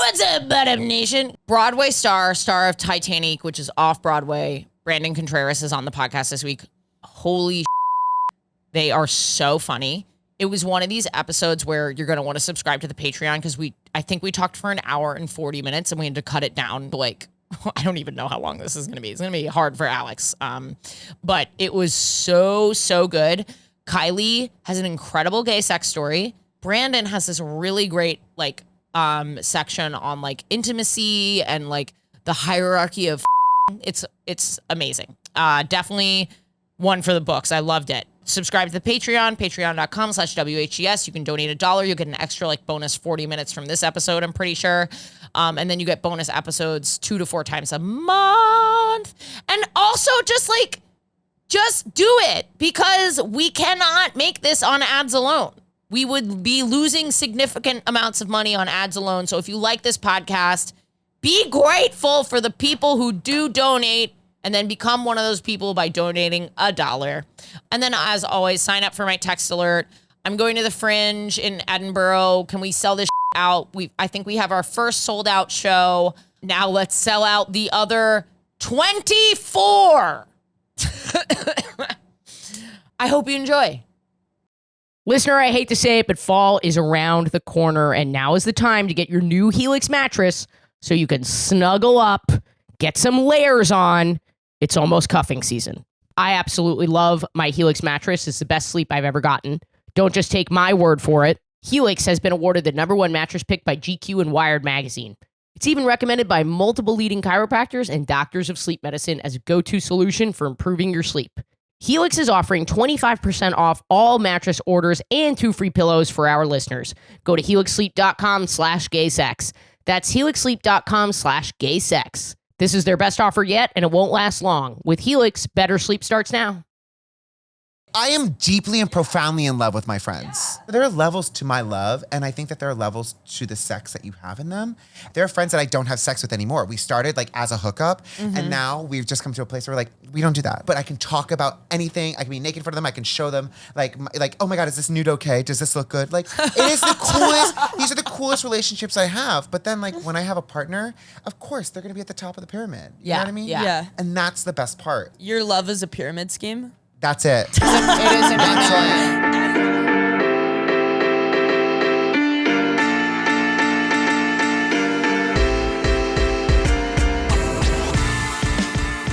What's up, Bottom Nation? Broadway star of Titanique, which is off-Broadway. Brandon Contreras is on the podcast this week. Holy they are so funny. It was one of these episodes where you're going to want to subscribe to the Patreon because I think we talked for an hour and 40 minutes and we had to cut it down to like, I don't even know how long this is going to be. It's going to be hard for Alex. But it was so good. Kylie has an incredible gay sex story. Brandon has this really great like section on like intimacy and like the hierarchy of it's amazing. Definitely one for the books. I loved it. Subscribe to the Patreon, patreon.com/WHGS. You can donate $1. You'll get an extra like bonus 40 minutes from this episode, I'm pretty sure. And then you get bonus episodes 2 to 4 times a month. And also just do it because we cannot make this on ads alone. We would be losing significant amounts of money on ads alone. So if you like this podcast, be grateful for the people who do donate and then become one of those people by donating $1. And then as always, sign up for my text alert. I'm going to the Fringe in Edinburgh. Can we sell this out? I think we have our first sold out show. Now let's sell out the other 24. I hope you enjoy. Listener, I hate to say it, but fall is around the corner, and now is the time to get your new Helix mattress so you can snuggle up, get some layers on. It's almost cuffing season. I absolutely love my Helix mattress. It's the best sleep I've ever gotten. Don't just take my word for it. Helix has been awarded the #1 mattress pick by GQ and Wired magazine. It's even recommended by multiple leading chiropractors and doctors of sleep medicine as a go-to solution for improving your sleep. Helix is offering 25% off all mattress orders and 2 free pillows for our listeners. Go to helixsleep.com/gaysex. That's helixsleep.com/gaysex. This is their best offer yet, and it won't last long. With Helix, better sleep starts now. I am deeply and profoundly in love with my friends. Yeah. There are levels to my love, and I think that there are levels to the sex that you have in them. There are friends that I don't have sex with anymore. We started like as a hookup, and now we've just come to a place where like, we don't do that. But I can talk about anything. I can be naked in front of them. I can show them like, oh my God, is this nude okay? Does this look good? Like, it is the coolest. These are the coolest relationships I have. But then like when I have a partner, of course, they're going to be at the top of the pyramid. You know what I mean? Yeah. And that's the best part. Your love is a pyramid scheme? That's it. It is an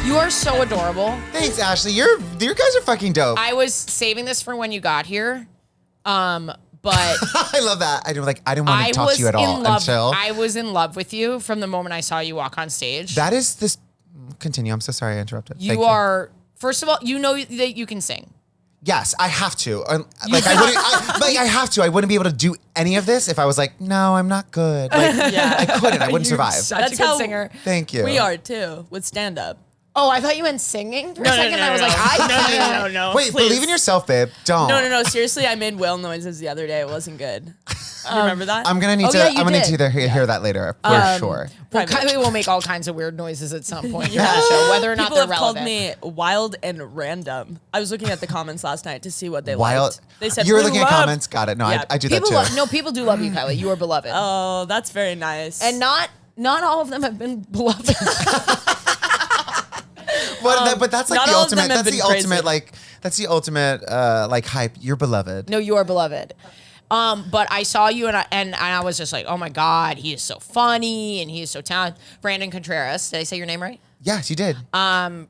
You are so adorable. Thanks, Ashley. Your guys are fucking dope. I was saving this for when you got here. But I love that. I didn't want to talk to you at all until I was in love with you from the moment I saw you walk on stage. That is this. Continue. I'm so sorry I interrupted. You are. First of all, you know that you can sing. Yes, I have to. I have to. I wouldn't be able to do any of this if I was like, no, I'm not good. Like, I couldn't. I wouldn't survive. Such a good singer. Thank you. We are too with stand up. Oh, I thought you meant singing for a second. I was like, no. Wait, please. believe in yourself, babe. Don't. No. Seriously, I made whale noises the other day. It wasn't good. You remember that? I'm gonna need to. I'm gonna need to hear that later for sure. Well, Kylie will make all kinds of weird noises at some point in the show, whether or not People they're have relevant. called me wild and random. I was looking at the comments last night to see what they Wild. liked. They said You were "We looking at love-" comments. Got it. No, Yeah. I do that People too. people do love you, Kylie. You are beloved. Oh, that's very nice. And not all of them have been beloved. But that's like not the all of them ultimate. have That's been crazy. that's the ultimate like hype. You're beloved. No, you are beloved. But I saw you and I was just like, oh my God, he is so funny and he is so talented. Brandon Contreras. Did I say your name right? Yes, you did.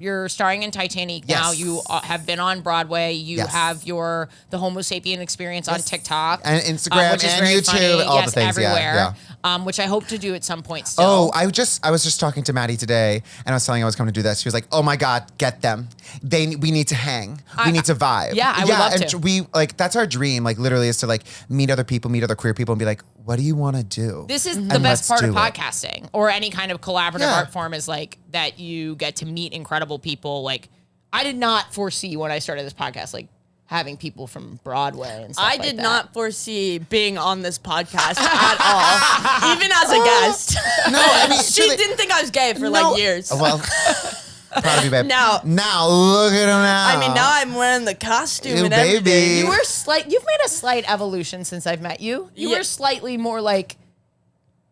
You're starring in Titanique now. Yes. You have been on Broadway. You Yes. have the Homo Sapien Experience on TikTok. And Instagram which is and very YouTube, funny. all Yes, the things. everywhere. Yeah. Which I hope to do at some point still. Oh, I was just talking to Maddie today, and I was telling her I was coming to do this. She was like, "Oh my God, get them! We need to hang. We need to vibe." Yeah, I would love and to. we like that's our dream. Like literally, is to like meet other people, meet other queer people, and be like, "What do you want to do?" This is the And best let's part of do it. podcasting or any kind of collaborative Yeah. art form is like that you get to meet incredible people. Like I did not foresee when I started this podcast, like having people from Broadway and stuff I like did that. not foresee being on this podcast at all, even as a guest. No, I mean, She didn't think I was gay for like years. Well, proud of you, babe. Now look at him now. I mean, now I'm wearing the costume You and everything. baby. You've made a slight evolution since I've met you. You Yeah. were slightly more like,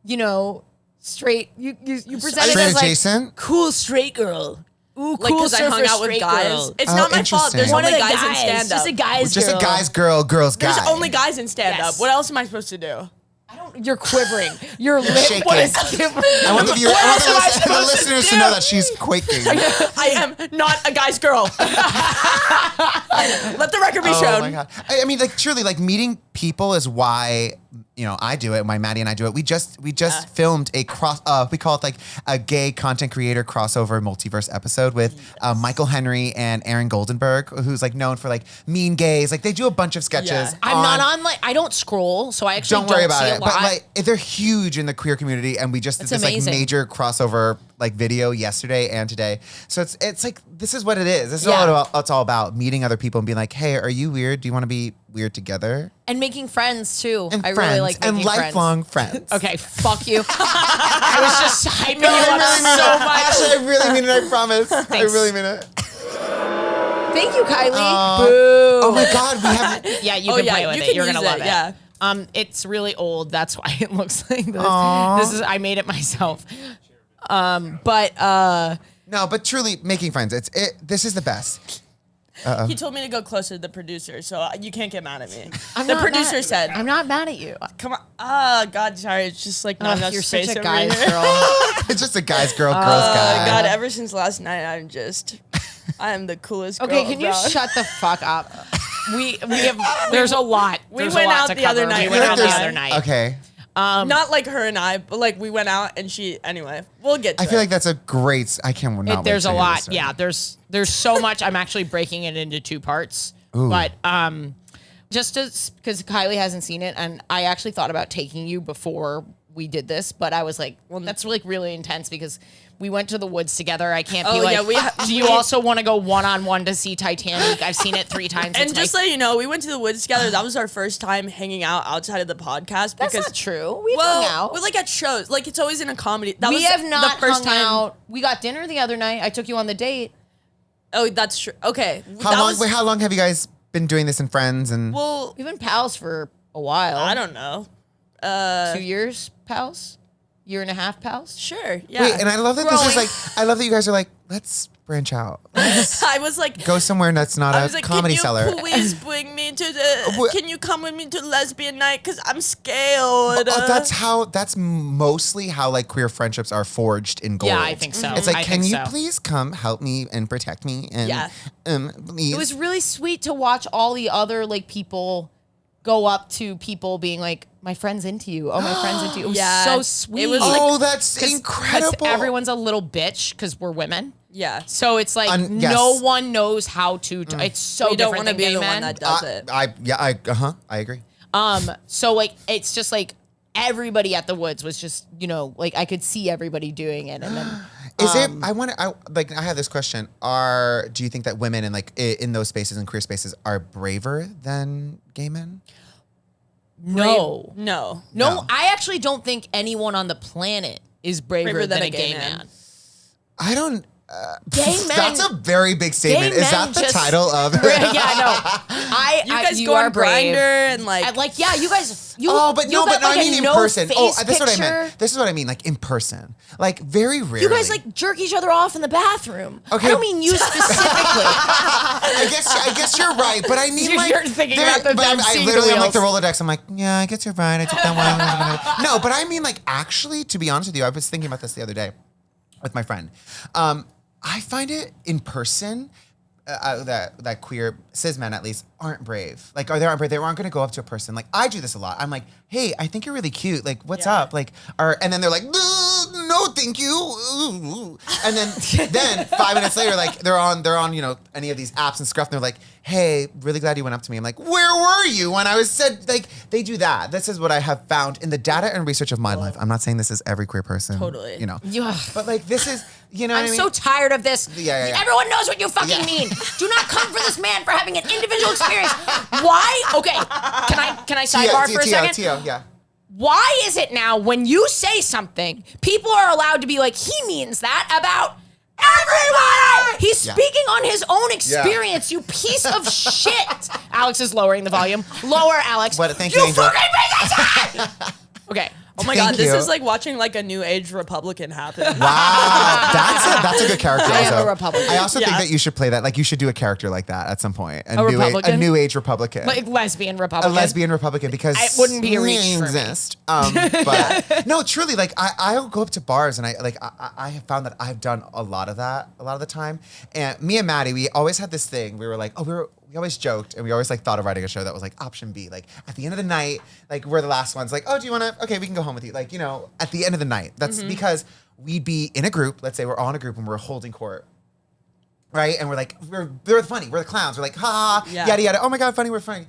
you know, straight. You presented Straight as like adjacent? cool straight girl. Ooh, Like, cool because I hung surfer out with straight guys. girl. It's not my fault. There's interesting. One only of the guys in guys, stand-up. just a guy's Just girl. a guy's girl, girl's guy. There's only guys in stand-up. Yes. What else am I supposed to do? You're quivering. Your lip Shaking. was quivering. I want the listeners to know that she's quaking. I am not a guy's girl. Let the record be Oh shown. my God. I mean, like, truly, like, meeting people is why, you know, I do it, why Maddie and I do it. We just filmed a we call it like a gay content creator crossover multiverse episode with Michael Henry and Aaron Goldenberg, who's like known for like Mean Gays. Like, they do a bunch of sketches. Yeah. I'm not on like I don't scroll, so I actually Don't worry about see it. a lot. But like, they're huge in the queer community, and we just did That's this amazing. like major crossover like video yesterday and today. So it's like, this is what it is. This is Yeah. what it's all about: meeting other people and being like, hey, are you weird? Do you want to be weird together? And making friends too. And I friends really like making and lifelong friends. Okay, fuck you. I was just hyping you I up really mean so it. much. Actually, I really mean it. I promise. I Thanks. really mean it. Thank you, Kylie. Oh my God, we have. Yeah, you Oh, can yeah, play with you it. can You're gonna use love it, it. yeah. It's really old. That's why it looks like this. Aw. This is I made it myself. No, but truly, making friends. This is the best. He told me to go closer to the producer, so you can't get mad at me. I'm The not producer mad- said, I'm not mad at you. "Come on." Oh God, sorry. It's just like not enough You're space such a over guy's here. girl. It's just a guy's girl, girl's guy. God, ever since last night, I am the coolest girl Okay, can you around. shut the fuck up? We have there's a lot. We There's went a lot out to the other cover. night. We We went out went the out. other night. Okay. Not like her and I, but like we went out and she. Anyway, we'll get to I feel it. like that's a great. I can't not wait There's to a hear lot. this story. Yeah, there's so much. I'm actually breaking it into 2 parts. Ooh. But just because Kylie hasn't seen it, and I actually thought about taking you before we did this, but I was like, well, that's like really intense because we went to the woods together. I can't be Oh, like, yeah, do you also want to go one-on-one to see Titanique? I've seen it 3 times. And It's just my- so you know, we went to the woods together. That was our first time hanging out outside of the podcast. That's because, not true. We've well, hung out. we're like at shows. Like it's always in a comedy. That We was have not the first hung time. out. We got dinner the other night. I took you on the date. Oh, that's true. Okay. How long have you guys been doing this in friends? And Well, We've been pals for a while. I don't know. 2 years pals? Year and a half pals? Sure. Yeah. wait, and I love that this is Growing. like. I love that you guys are like, let's branch out. I was like, Go somewhere that's not I was a like, comedy can cellar. you please bring me to the? What- Can you come with me to lesbian night? Cause I'm scared. That's mostly how like queer friendships are forged in gold. Yeah, I think so. It's like, I can think you so. please come help me and protect me? And Yeah. please. It was really sweet to watch all the other like people go up to people being like, my friend's into you. Oh, my friend's into you. It was Yeah. so sweet. It was oh, that's 'Cause incredible. everyone's a little bitch because we're women. Yeah. So it's like Yes. no one knows how to. It's so We don't different want to than be gay the men. one that does it. I agree. So like it's just like everybody at the woods was just like I could see everybody doing it, and then Is it? I have this question. Do you think that women in those spaces and queer spaces are braver than gay men? no, No. No. I actually don't think anyone on the planet is braver than a gay man. I don't. Gay men. That's a very big statement. Is men that the just- title of? Yeah, I You guys you go are on brave. Grinder and like. Like yeah, you guys. You, Oh, but you no, got, but no, like, I a mean in no person. Oh, face that's what I picture. meant. This is what I mean, like in person. Like very rarely. You guys like jerk each other off in the bathroom. Okay. I don't mean you specifically. I guess you're right, but I mean like You're thinking about them I seeing the literally I'm like the wheels. Rolodex. I'm like, yeah, I guess you're right. I took that one. No, but I mean like actually, to be honest with you, I was thinking about this the other day with my friend. I find it in person. That queer cis men at least aren't brave. Like, they aren't brave. They aren't going to go up to a person. Like, I do this a lot. I'm like, hey, I think you're really cute. Like, what's up? Like, and then they're like, no, thank you. And then 5 minutes later, like they're on any of these apps and stuff. And they're like, hey, really glad you went up to me. I'm like, where were you when I was said? Like, they do that. This is what I have found in the data and research of my life. I'm not saying this is every queer person. Totally. Yeah. But like, this is, what I I'm mean? so tired of this. Yeah. Everyone knows what you fucking Yeah. mean. Do not come for this man for having an individual experience. Why? Okay. Can I sidebar for a second? Tio, yeah. Why is it now when you say something, people are allowed to be like, he means that about everybody? He's Yeah. speaking on his own experience, you piece of shit. Alex is lowering the volume. Lower, Alex. Thank you, Angel. Fucking piece of shit! Okay. Oh my Thank God, this you. is like watching like a new age Republican happen. Wow, that's a good character. I am also. a Republican. I also think Yeah. that you should play that. Like you should do a character like that at some point. A Republican? A new age Republican. Like lesbian A Republican. lesbian Republican because It wouldn't be a reach they for me. exist. But no, truly, like I'll go up to bars and I have found that I've done a lot of that a lot of the time. And me and Maddie, we always had this thing. We were like, we always joked and we always like thought of writing a show that was like option B. Like at the end of the night, like we're the last ones. Like, oh, do you want to? Okay, we can go home with you. Like, you know, at the end of the night. That's because we'd be in a group. Let's say we're all in a group and we're holding court. Right? And we're like, we're funny. We're the clowns. We're like, ha, Yeah. yada, yada. Oh my God, funny, we're funny.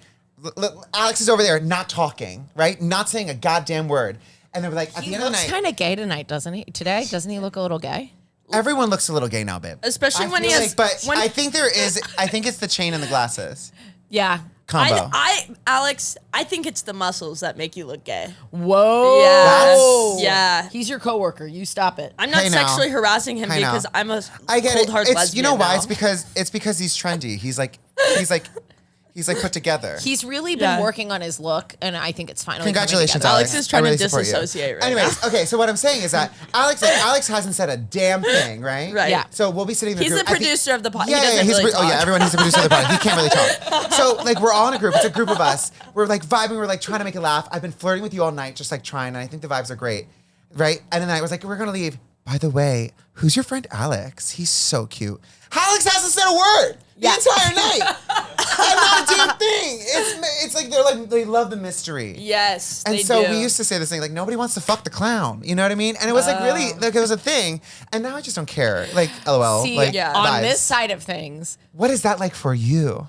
Alex is over there not talking, right? Not saying a goddamn word. And then we're like, at He the end of the looks night, kind of gay tonight, doesn't he? Today, doesn't he look a little gay? everyone looks a little gay now, babe. Especially I when feel he has- But when- I think I think it's the chain and the glasses Yeah. combo. Alex, I think it's the muscles that make you look gay. Whoa. Yes. Yeah. He's your coworker. You stop it. I'm not Hey, now. sexually harassing him Hey, now. because I'm a I get cold it. hard It's, lesbian. you know why? now. It's because he's trendy. He's like put together. He's really been Yeah. working on his look, and I think it's finally Congratulations, coming Alex. Alex is trying I to really support you. disassociate right Anyways, okay, so what I'm saying is that Alex hasn't said a damn thing, right? Right. Yeah. So we'll be sitting in the He's group. the I think- producer of the podcast. Yeah, He doesn't he's really oh yeah, talk. everyone he's the producer of the podcast. He can't really talk. So like we're all in a group. It's a group of us. We're like vibing. We're like trying to make it laugh. I've been flirting with you all night, just like trying, and I think the vibes are great, right? And then I was like, we're gonna leave. By the way, who's your friend Alex? He's so cute. Alex hasn't said a word the entire night. And not a damn thing. It's like they love the mystery. Yes. And they so do. we used to say this thing like nobody wants to fuck the clown. You know what I mean? And it was like really like it was a thing. And now I just don't care. Like LOL. See, like yeah. on vibes. this side of things, What is that like for you?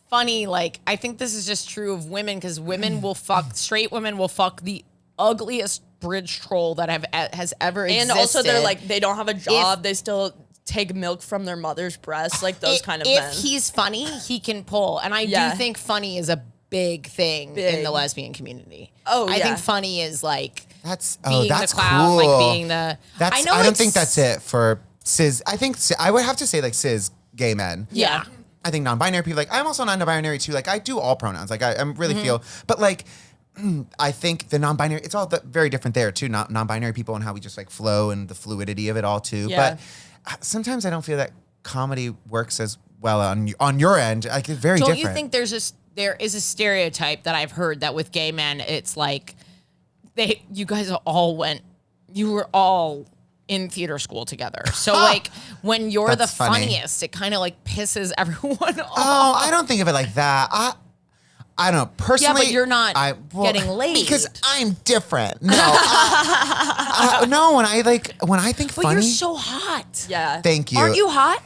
funny, like, I think this is just true of women, because women will fuck, straight women will fuck the ugliest bridge troll that has ever existed. And also they're like, they don't have a job. They still take milk from their mother's breast, like those kind of if men. he's funny, he can pull. And I Yeah. do think funny is a big thing in Big. the lesbian community. Oh, I yeah. think funny is like That's being that's the clown, cool. like being the. That's, know I don't it's- think that's it for cis. I think I would have to say like cis gay men. Yeah. I think non-binary people, like I'm also non-binary too. Like I do all pronouns. Like I really feel, but like I think the non-binary, it's all very different there too. Non-binary people and how we just like flow and the fluidity of it all too. Yeah. But sometimes I don't feel that comedy works as well on your end. Like it's very Don't different. you think there is a stereotype that I've heard that with gay men, it's like you were all in theater school together. So like when you're That's the funny. funniest, it kind of like pisses everyone off. Oh, I don't think of it like that. I don't know. Personally, but you're not getting laid. because I'm different. No, no. When I think But funny, you're so hot. yeah. thank you. Aren't you hot?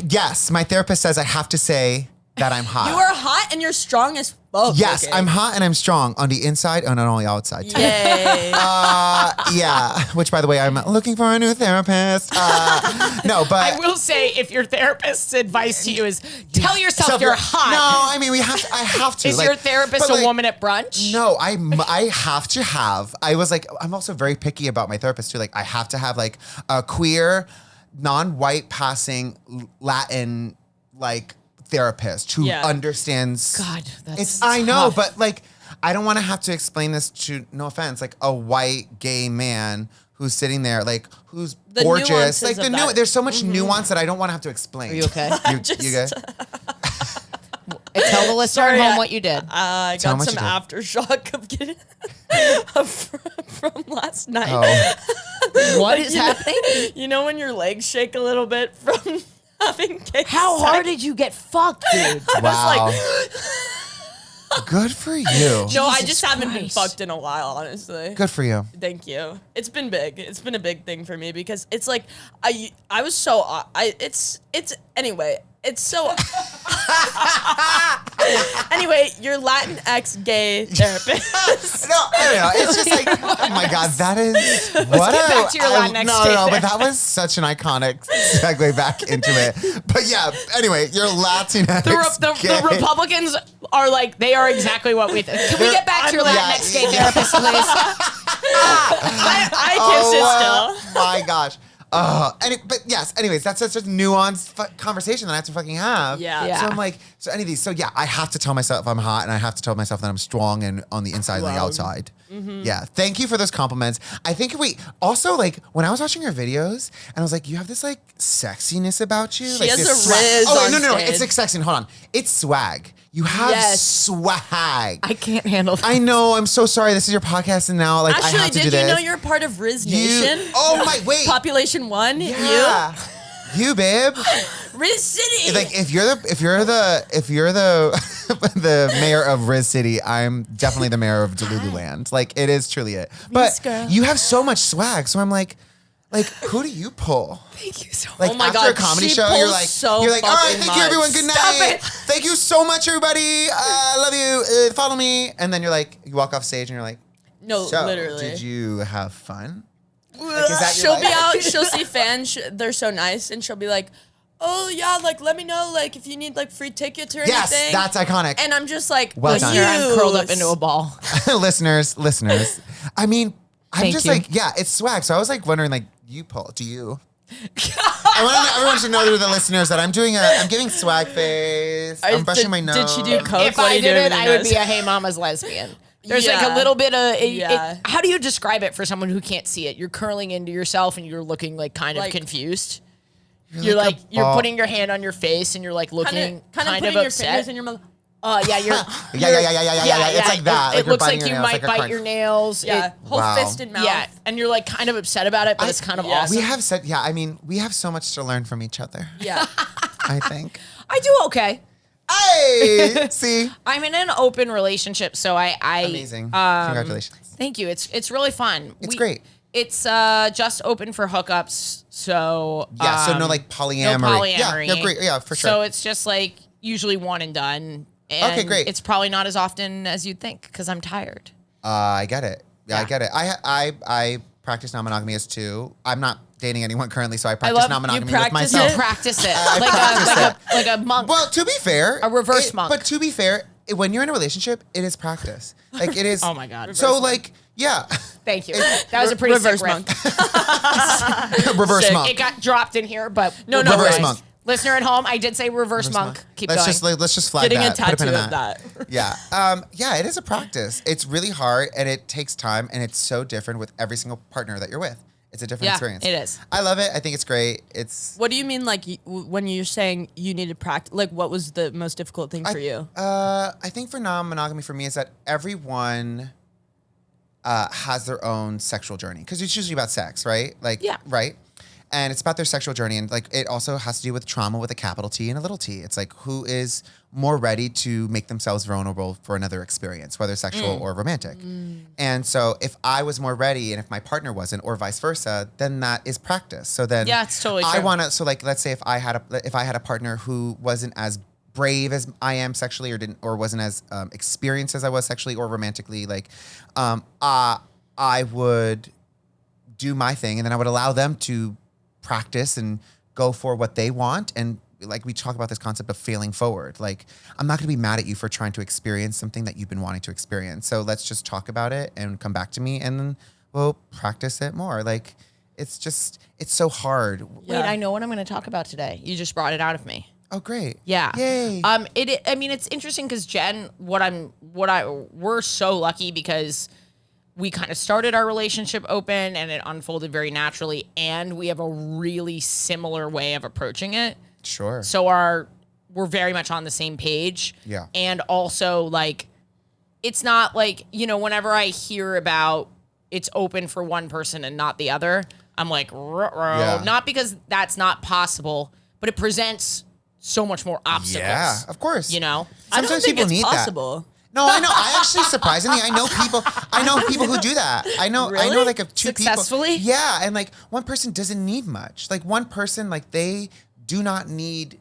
Yes, my therapist says I have to say that I'm hot. You are hot and you're strong as fuck. Yes, looking. I'm hot and I'm strong on the inside and on the outside too. Yay. Yeah, which by the way, I'm looking for a new therapist. No, but I will say, if your therapist's advice to you is tell yourself So you're hot. No, I mean I have to. Is like, your therapist but, a woman at brunch? No, I have to have. I was like, I'm also very picky about my therapist too. Like, I have to have like a queer, non-white passing Latin like therapist who Yeah. understands. God, that's I know, tough. but like, I don't want to have to explain this to, no offense, like a white gay man who's sitting there, like who's The gorgeous. nuances Like of that. there's so much nuance that I don't want to have to explain. Are you okay? You good? Tell the listener Sorry, at home what you did. I Tell got them some what aftershock of getting from last night. Oh. What is happening? You know when your legs shake a little bit from having gay How sex? hard did you get fucked, dude? Wow. Good for you. No, I Jesus just haven't been Christ. fucked in a while, honestly. Good for you. Thank you. It's been big. It's been a big thing for me because it's like I was so it's anyway. It's so anyway. Your Latinx gay therapist. No, I don't know. It's just like, oh my God, that is what get back to your Latinx no, gay but that was such an iconic segue back into it. But yeah, anyway, your Latinx gay. The Republicans are like, they are exactly what we think. Can we get back to your Yeah, Latinx gay yeah. therapist, please? I kiss it still. My gosh. But yes, anyways, that's such a nuanced conversation that I have to fucking have. Yeah. Yeah. So I'm like, so any of these. So yeah, I have to tell myself I'm hot and I have to tell myself that I'm strong and on the inside and the Wow. outside. Yeah. Thank you for those compliments. I think also like when I was watching your videos and I was like, you have this like sexiness about you. She like has this a swag. Rizz Oh, on no. stage. It's like sexy. Hold on. It's swag. You have swag. I can't handle that. I know. I'm so sorry. This is your podcast and now like I Actually, have to do did this. you know you're part of Rizz Nation? Oh my, wait. Population 1, Yeah. You, babe. Rizz City. Like if you're the the mayor of Rizz City, I'm definitely the mayor of Delululand. Like it is truly it. But girl. you have so much swag, so I'm like who do you pull? Thank you so much. Like Oh my after God, a comedy she show, you're pulls like so all right, fucking thank you everyone, much. good Stop night. it. Thank you so much everybody. I love you. Follow me. And then you're like you walk off stage and you're like, no, so, literally. did you have fun? Like, is that your She'll be life? out, she'll see fans, they're so nice, and she'll be like, oh yeah, like let me know like if you need like free tickets or Yes, anything. that's iconic. And I'm just like, Well done. I'm curled up into a ball. listeners. I mean, I'm Thank just you. like, yeah, it's swag. So I was like wondering, like, do you? I want everyone to know through the listeners that I'm giving swag face. I'm brushing my nose. Did she do coke? If What are I you did doing it, with I your would nose? be a Hey Mama's lesbian. There's like Yeah. a little bit of, Yeah. how do you describe it for someone who can't see it? You're curling into yourself and you're looking like kind of Like- confused. You're You're like like, a you're ball. putting your hand on your face and you're like looking kind of kind putting of your upset. fingers in your mouth. Yeah, you're. Yeah. It's like that. It Like you're looks like biting your you nails, might like a bite card. your nails. Yeah, whole Wow. fist in mouth. Yeah, and you're like kind of upset about it, but it's kind of yeah. awesome. We have said, yeah. I mean, we have so much to learn from each other. Yeah. I think. I do okay. Hey, see, I'm in an open relationship, so I amazing. Congratulations. Thank you. It's really fun. It's great. It's just open for hookups, so Yeah. So no like polyamory. No polyamory. Yeah. Great. Yeah, for sure. So it's just like usually one and done. And Okay, great. It's probably not as often as you'd think because I'm tired. I get it. Yeah, I Yeah. get it. I practice non-monogamy as too. I'm not dating anyone currently, so I practice love- non-monogamy you with practice myself. it? Practice it I like practice like a monk. Well, to be fair, A reverse monk. But to be fair, when you're in a relationship, it is practice. Like it is. Oh my God. So like, yeah, Thank you. That was a pretty Reverse sick riff. monk. reverse Sick. monk. It got dropped in here, but No, we'll reverse go. monk. Listener at home, I did say reverse monk. Keep let's going. let's just flag Getting that. a Put pin tattoo in of that. Yeah. Yeah, it is a practice. It's really hard and it takes time and it's so different with every single partner that you're with. It's a different Yeah, experience. it is. I love it. I think it's great. It's What do you mean, like, when you're saying you need to practice? Like, what was the most difficult thing for you? I think for non-monogamy for me is that everyone has their own sexual journey because it's usually about sex, right? Like, Yeah. right? And it's about their sexual journey. And like, it also has to do with trauma with a capital T and a little t. It's like, who is more ready to make themselves vulnerable for another experience, whether sexual or romantic. And so if I was more ready and if my partner wasn't or vice versa, then that is practice. So then Yeah, it's totally I true. want to, so like, let's say if I had a partner who wasn't as brave as I am sexually or wasn't as experienced as I was sexually or romantically, like I would do my thing and then I would allow them to practice and go for what they want. And like we talk about this concept of failing forward. Like I'm not going to be mad at you for trying to experience something that you've been wanting to experience. So let's just talk about it and come back to me and then we'll practice it more. Like it's so hard. Wait, I know what I'm going to talk about today. You just brought it out of me. Oh, great. Yeah. Yay. I mean, it's interesting because Jen, we're so lucky because we kind of started our relationship open and it unfolded very naturally, and we have a really similar way of approaching it. Sure. So we're very much on the same page. Yeah. And also like, it's not like, whenever I hear about it's open for one person and not the other, I'm like, ruh-roh. Yeah. Not because that's not possible, but it presents so much more obstacles. Yeah, of course. I don't Sometimes think people it's need possible. No, I know. I actually, surprisingly, I know people who do that. I know Really? like two Successfully? people. Yeah, and like one person doesn't need much. Like one person, like they do not need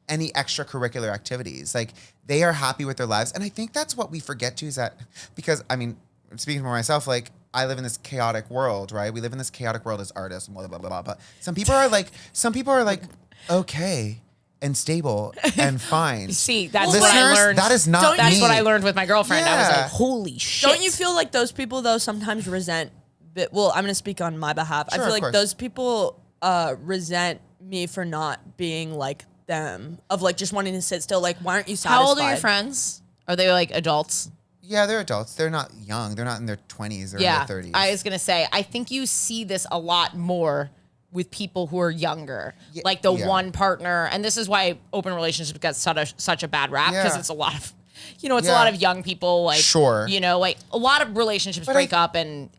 any extracurricular activities. Like they are happy with their lives. And I think that's what we forget too is that, because I mean, speaking for myself, like I live in this chaotic world, right? We live in this chaotic world as artists, blah, blah, blah, blah. But some people are like, okay and stable and fine. See, that's Listeners, what I learned. that is not That's me. what I learned with my girlfriend. I was Yeah. like, holy shit. Don't you feel like those people though sometimes resent? Well, I'm gonna speak on my behalf. Sure, I of feel like course. those people resent me for not being like them, of like just wanting to sit still. Like, why aren't you satisfied? How old are your friends? Are they like adults? Yeah, they're adults. They're not young. They're not in their 20s or in their 30s. I was gonna say, I think you see this a lot more with people who are younger, like the one partner, and this is why open relationships get such a bad rap because it's a lot of, a lot of young people, like, like a lot of relationships break up, and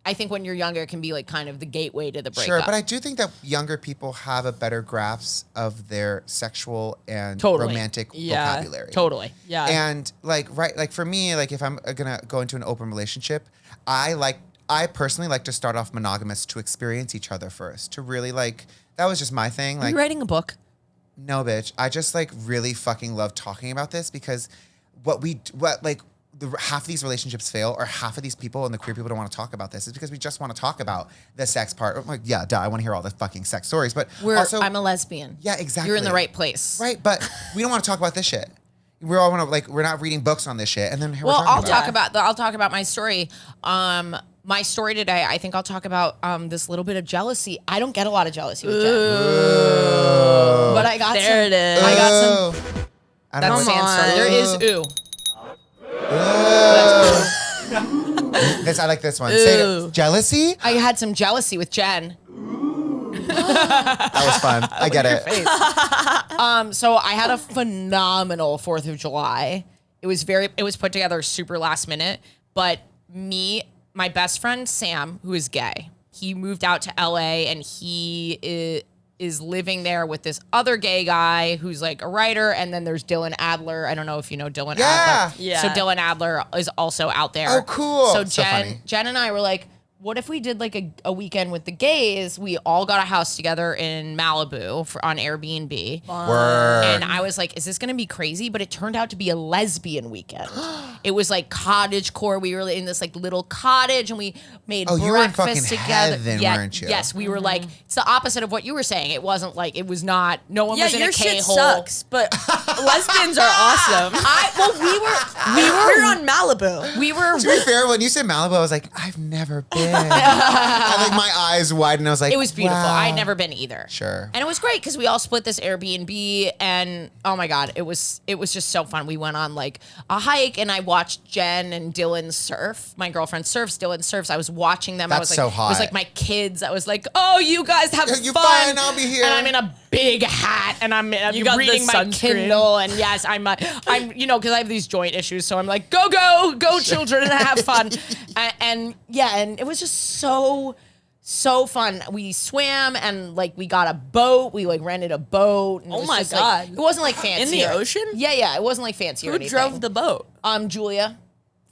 I think when you're younger, it can be like kind of the gateway to the breakup. Sure, but I do think that younger people have a better grasp of their sexual and romantic vocabulary. Totally. Yeah. And like for me, like if I'm gonna go into an open relationship, I personally like to start off monogamous to experience each other first, to really like, that was just my thing. Like, are you writing a book? No, bitch. I just like really fucking love talking about this because half of these relationships fail, or half of these people and the queer people don't want to talk about this is because we just want to talk about the sex part. I'm like, yeah, duh, I want to hear all the fucking sex stories. But also, I'm a lesbian. Yeah, exactly. You're in the right place. Right, but we don't want to talk about this shit. We all want to, like, we're not reading books on this shit. And then here I'll talk about my story. My story today, I think I'll talk about this little bit of jealousy. I don't get a lot of jealousy with Jen. But I got there some. it is. I got some. That's Sam's story. There is ooh. I like this one. Say it. Jealousy? I had some jealousy with Jen. That was fun. I get it. So I had a phenomenal 4th of July. It was put together super last minute, but my best friend Sam, who is gay, he moved out to LA and he is living there with this other gay guy who's like a writer, and then there's Dylan Adler. I don't know if you know Dylan Adler. Yeah. So Dylan Adler is also out there. Oh, cool. So funny. Jen and I were like, what if we did like a weekend with the gays? We all got a house together in Malibu on Airbnb. Word. And I was like, is this going to be crazy? But it turned out to be a lesbian weekend. It was like cottagecore. We were in this like little cottage and we made breakfast you were in fucking together. heaven, weren't you? Yes, we were like, it's the opposite of what you were saying. It wasn't like, it was not, no one was in a K-hole. Your shit sucks, but lesbians are awesome. We were on Malibu. We were. To be fair, when you said Malibu, I was like, I've never been. I like my eyes widened. I was like, it was beautiful. Wow. I'd never been either. Sure. And it was great because we all split this Airbnb, and oh my God, it was just so fun. We went on like a hike, and I watched Jen and Dylan surf. My girlfriend surfs, Dylan surfs. I was watching them. That's I was like, so hot. It was like my kids. I was like, oh, you guys have You're fun. fine, I'll be here. And I'm in a big hat, and I'm reading my sunscreen. Kindle, and yes, I'm because I have these joint issues, so I'm like, go, children, and have fun. and it was just so fun. We swam and like we got a boat. We like rented a boat. And Oh it was my just, God. Like, it wasn't like fancy. In the ocean? Yeah. It wasn't like fancy or Who anything. drove the boat? Julia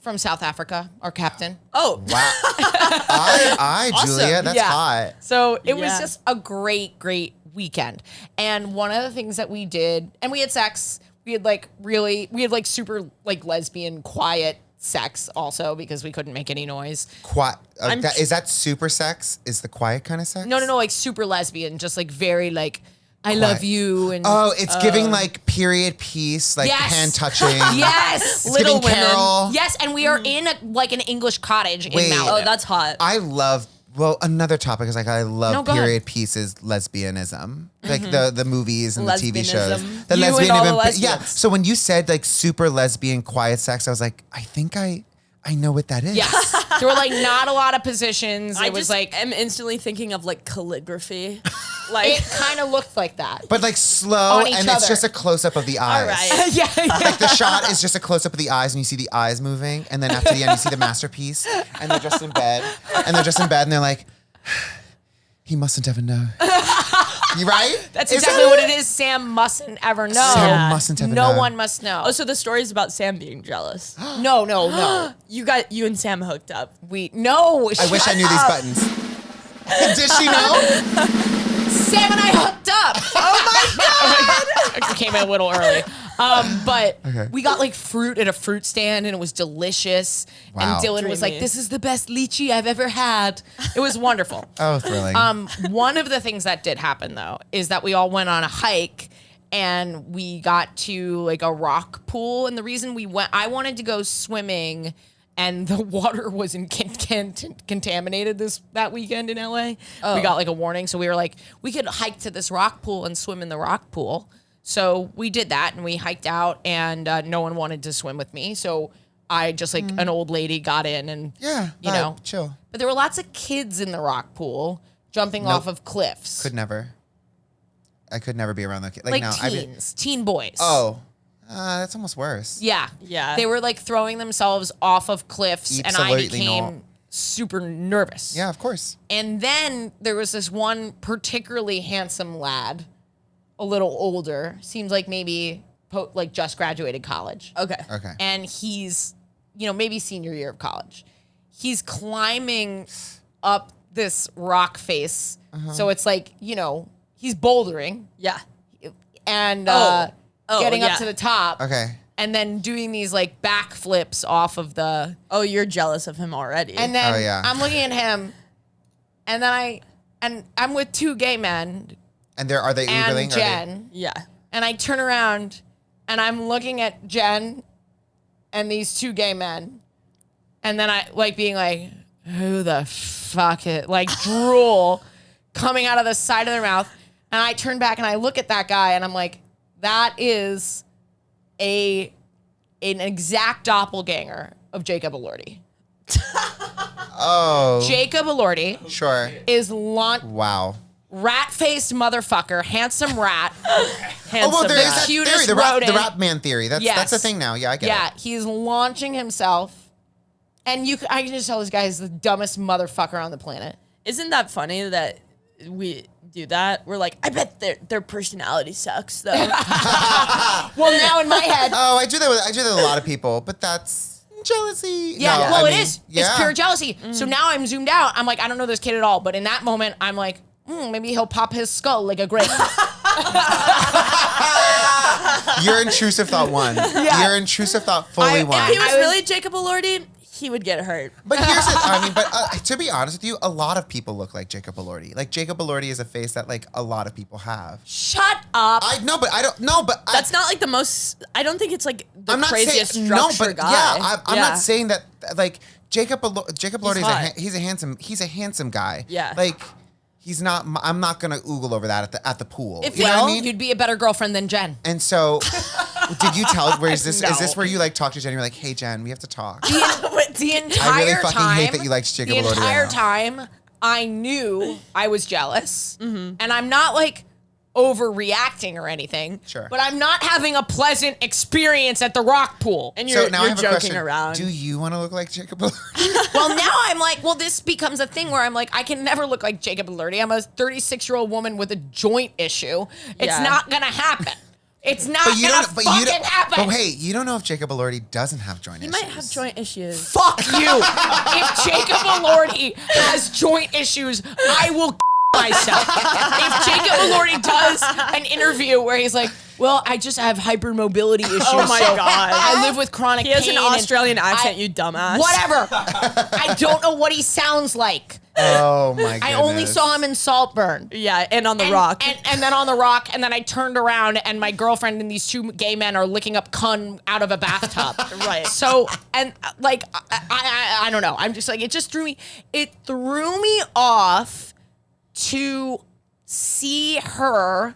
from South Africa, our captain. Oh. Wow. I Awesome. Julia, that's hot. So it was just a great weekend. And one of the things that we did, and we had sex. We had super like lesbian quiet sex also because we couldn't make any noise. Is that super sex? Is the quiet kind of sex? No, like super lesbian, just like very like I love you and it's giving like period piece, like hand touching. Yes, it's Little giving Women. Carol. Yes, and we are in an English cottage in Malibu. Oh, that's hot. I love. Well, another topic is like I love go period pieces, lesbianism, like the movies and the TV shows. Lesbianism. The You and all the lesbians. Yeah. So when you said like super lesbian quiet sex, I was like, I think I know what that is. Yes, there were like not a lot of positions. I It was just like am instantly thinking of like calligraphy. Like it kind of looked like that. But like slow, On each and it's other. just a close up of the eyes. all right. yeah. Like the shot is just a close up of the eyes, and you see the eyes moving, and then after the end, you see the masterpiece, and they're just in bed, and they're like, he mustn't ever know. You right? That's exactly what it is. Sam mustn't ever know. Sam mustn't ever know. No one must know. Oh, so the story is about Sam being jealous. No. You and Sam hooked up. I wish I knew these buttons. Did she know? Sam and I hooked up. Oh my God. Came in a little early. But we got like fruit at a fruit stand and it was delicious. Wow. And Dylan was like, Dreamy. this is the best lychee I've ever had. It was wonderful. Oh, thrilling. One of the things that did happen though is that we all went on a hike and we got to like a rock pool. And the reason we went, I wanted to go swimming and the water was contaminated that weekend in LA. We got like a warning. So we were like, we could hike to this rock pool and swim in the rock pool. So we did that and we hiked out and no one wanted to swim with me. So I just like an old lady got in and you know, chill. But there were lots of kids in the rock pool jumping off of cliffs. Could never. I could never be around the kids. Like no, teens, teen boys. Oh, that's almost worse. Yeah. Yeah. They were like throwing themselves off of cliffs and I Absolutely became not. super nervous. Yeah, of course. And then there was this one particularly handsome lad, a little older, seems like maybe like just graduated college. Okay. Okay. And he's, you know, maybe senior year of college. He's climbing up this rock face. So it's like, you know, he's bouldering Yeah. and getting yeah. up to the top. Okay. And then doing these like backflips off of the. Oh, you're jealous of him already. And then Oh, yeah. I'm looking at him, and then I'm with two gay men And are they and Googling? Jen, yeah. and I turn around, and I'm looking at Jen, and these two gay men, and then I like being like, who the fuck it, like drool coming out of the side of their mouth, and I turn back and I look at that guy, and I'm like, that is an exact doppelganger of Jacob Elordi. Oh. Jacob Elordi Sure. is Wow. rat-faced motherfucker, handsome rat. Oh, well, there is the that cutest theory, rodent. the rap man theory. That's Yes. the thing now. Yeah, I get Yeah, it. he's launching himself, and I can just tell this guy is the dumbest motherfucker on the planet. Isn't that funny that we do that? We're like, I bet their personality sucks though. Well, now in my head, Oh, I do that with a lot of people, but that's jealousy. yeah, No, well, I it mean, is. Yeah. It's pure jealousy. So now I'm zoomed out. I'm like, I don't know this kid at all. But in that moment, I'm like, maybe he'll pop his skull like a grape. Your intrusive thought won. Your intrusive thought fully won. If he was I was- really Jacob Elordi, he would get hurt. But here's the, I mean, but to be honest with you, a lot of people look like Jacob Elordi. Like Jacob Elordi is a face that like a lot of people have. Shut up. I know, but I don't know, but That's not like the most. I don't think it's like the I'm not craziest saying structure guy. yeah, I'm not saying that like Jacob Elordi hot. he's a handsome guy. Yeah. Like he's not. I'm not gonna oogle over that at the pool. If You know what I mean? You'd be a better girlfriend than Jen. And so, did you tell? Where is this? No. Is this where you like talk to Jen? You're like, hey Jen, we have to talk. The entire I really fucking time, hate that you liked Jacob the Elordi right entire now. time, I knew I was jealous, and I'm not like overreacting or anything. Sure. But I'm not having a pleasant experience at the rock pool. And So you're, now I you're have a joking question. around. Do you want to look like Jacob Elordi? Well, now I'm like, well, this becomes a thing where I'm like, I can never look like Jacob Elordi. I'm a 36-year-old woman with a joint issue. It's Yeah. not gonna happen. It's not gonna fucking happen. But hey, you don't know if Jacob Elordi doesn't have joint He issues. might have joint issues. Fuck you. If Jacob Elordi has joint issues, I will myself. If Jacob Elordi does an interview where he's like, well, I just have hypermobility issues. Oh my so God. I live with chronic He has pain. an and Australian accent, I- you dumbass. Whatever. I don't know what he sounds like. Oh my goodness. I only saw him in Saltburn. Yeah, and on the rock. And then on the rock, and then I turned around, and my girlfriend and these two gay men are licking up cum out of a bathtub. Right. So, and like, I don't know. I'm just like, it threw me off to see her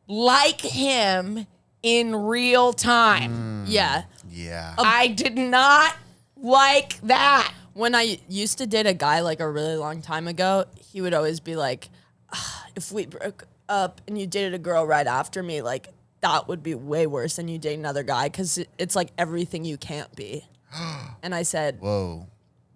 like him in real time. Yeah. Yeah. I did not like that. When I used to date a guy like a really long time ago, he would always be like, if we broke up and you dated a girl right after me, like that would be way worse than you date another guy because it's like everything you can't be. And I said, Whoa.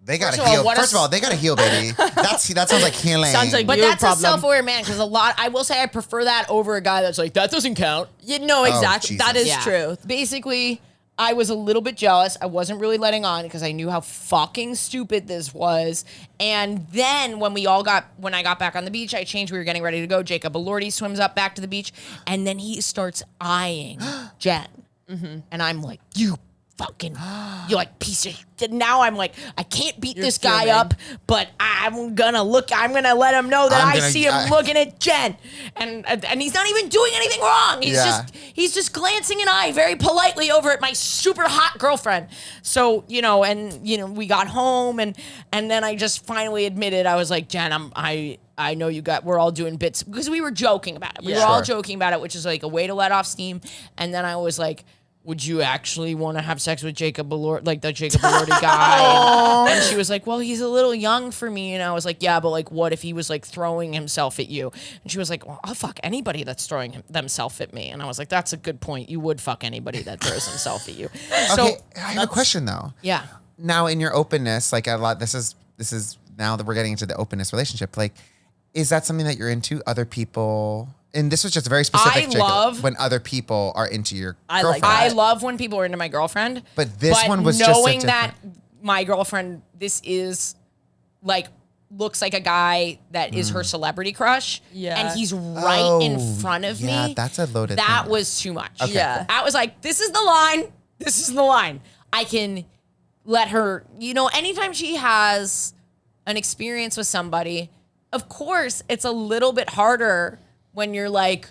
They gotta First of all, heal. what a First of all, they gotta heal, baby. That sounds like healing. Sounds like But You have that's a problem. self-aware man, because I will say I prefer that over a guy that's like, that doesn't count. you know, exactly. Jesus. That is Yeah. true. Basically, I was a little bit jealous. I wasn't really letting on because I knew how fucking stupid this was. And then when I got back on the beach, I changed. We were getting ready to go. Jacob Elordi swims up back to the beach, and then he starts eyeing Jen. And I'm like, you like piece of shit. Now I'm like, I can't beat this guy fuming. up, but I'm gonna let him know that I see him looking at Jen. And he's not even doing anything wrong. He's just glancing an eye very politely over at my super hot girlfriend. So, we got home and then I just finally admitted, I was like, Jen, I know we're all doing bits because we were joking about it. We were all joking about it, which is like a way to let off steam. And then I was like, would you actually want to have sex with Jacob Elordi, like the Jacob Elordi guy? And she was like, well, he's a little young for me. And I was like, yeah, but like, what if he was like throwing himself at you? And she was like, well, I'll fuck anybody that's throwing themselves at me. And I was like, that's a good point. You would fuck anybody that throws himself at you. So Okay, I have a question though. yeah. Now in your openness, like a lot, this is now that we're getting into the openness relationship, like, is that something that you're into? Other people, and this was just a very specific. I love when other people are into your I girlfriend. like I love when people are into my girlfriend. But this one was just a knowing different- that my girlfriend, this is like, looks like a guy that is her celebrity crush. Yeah. And he's right in Oh, front of yeah, me. that's a loaded That thing. was too much. Okay, Yeah. I was like, this is the line. This is the line. I can let her, anytime she has an experience with somebody, of course, it's a little bit harder when you're like,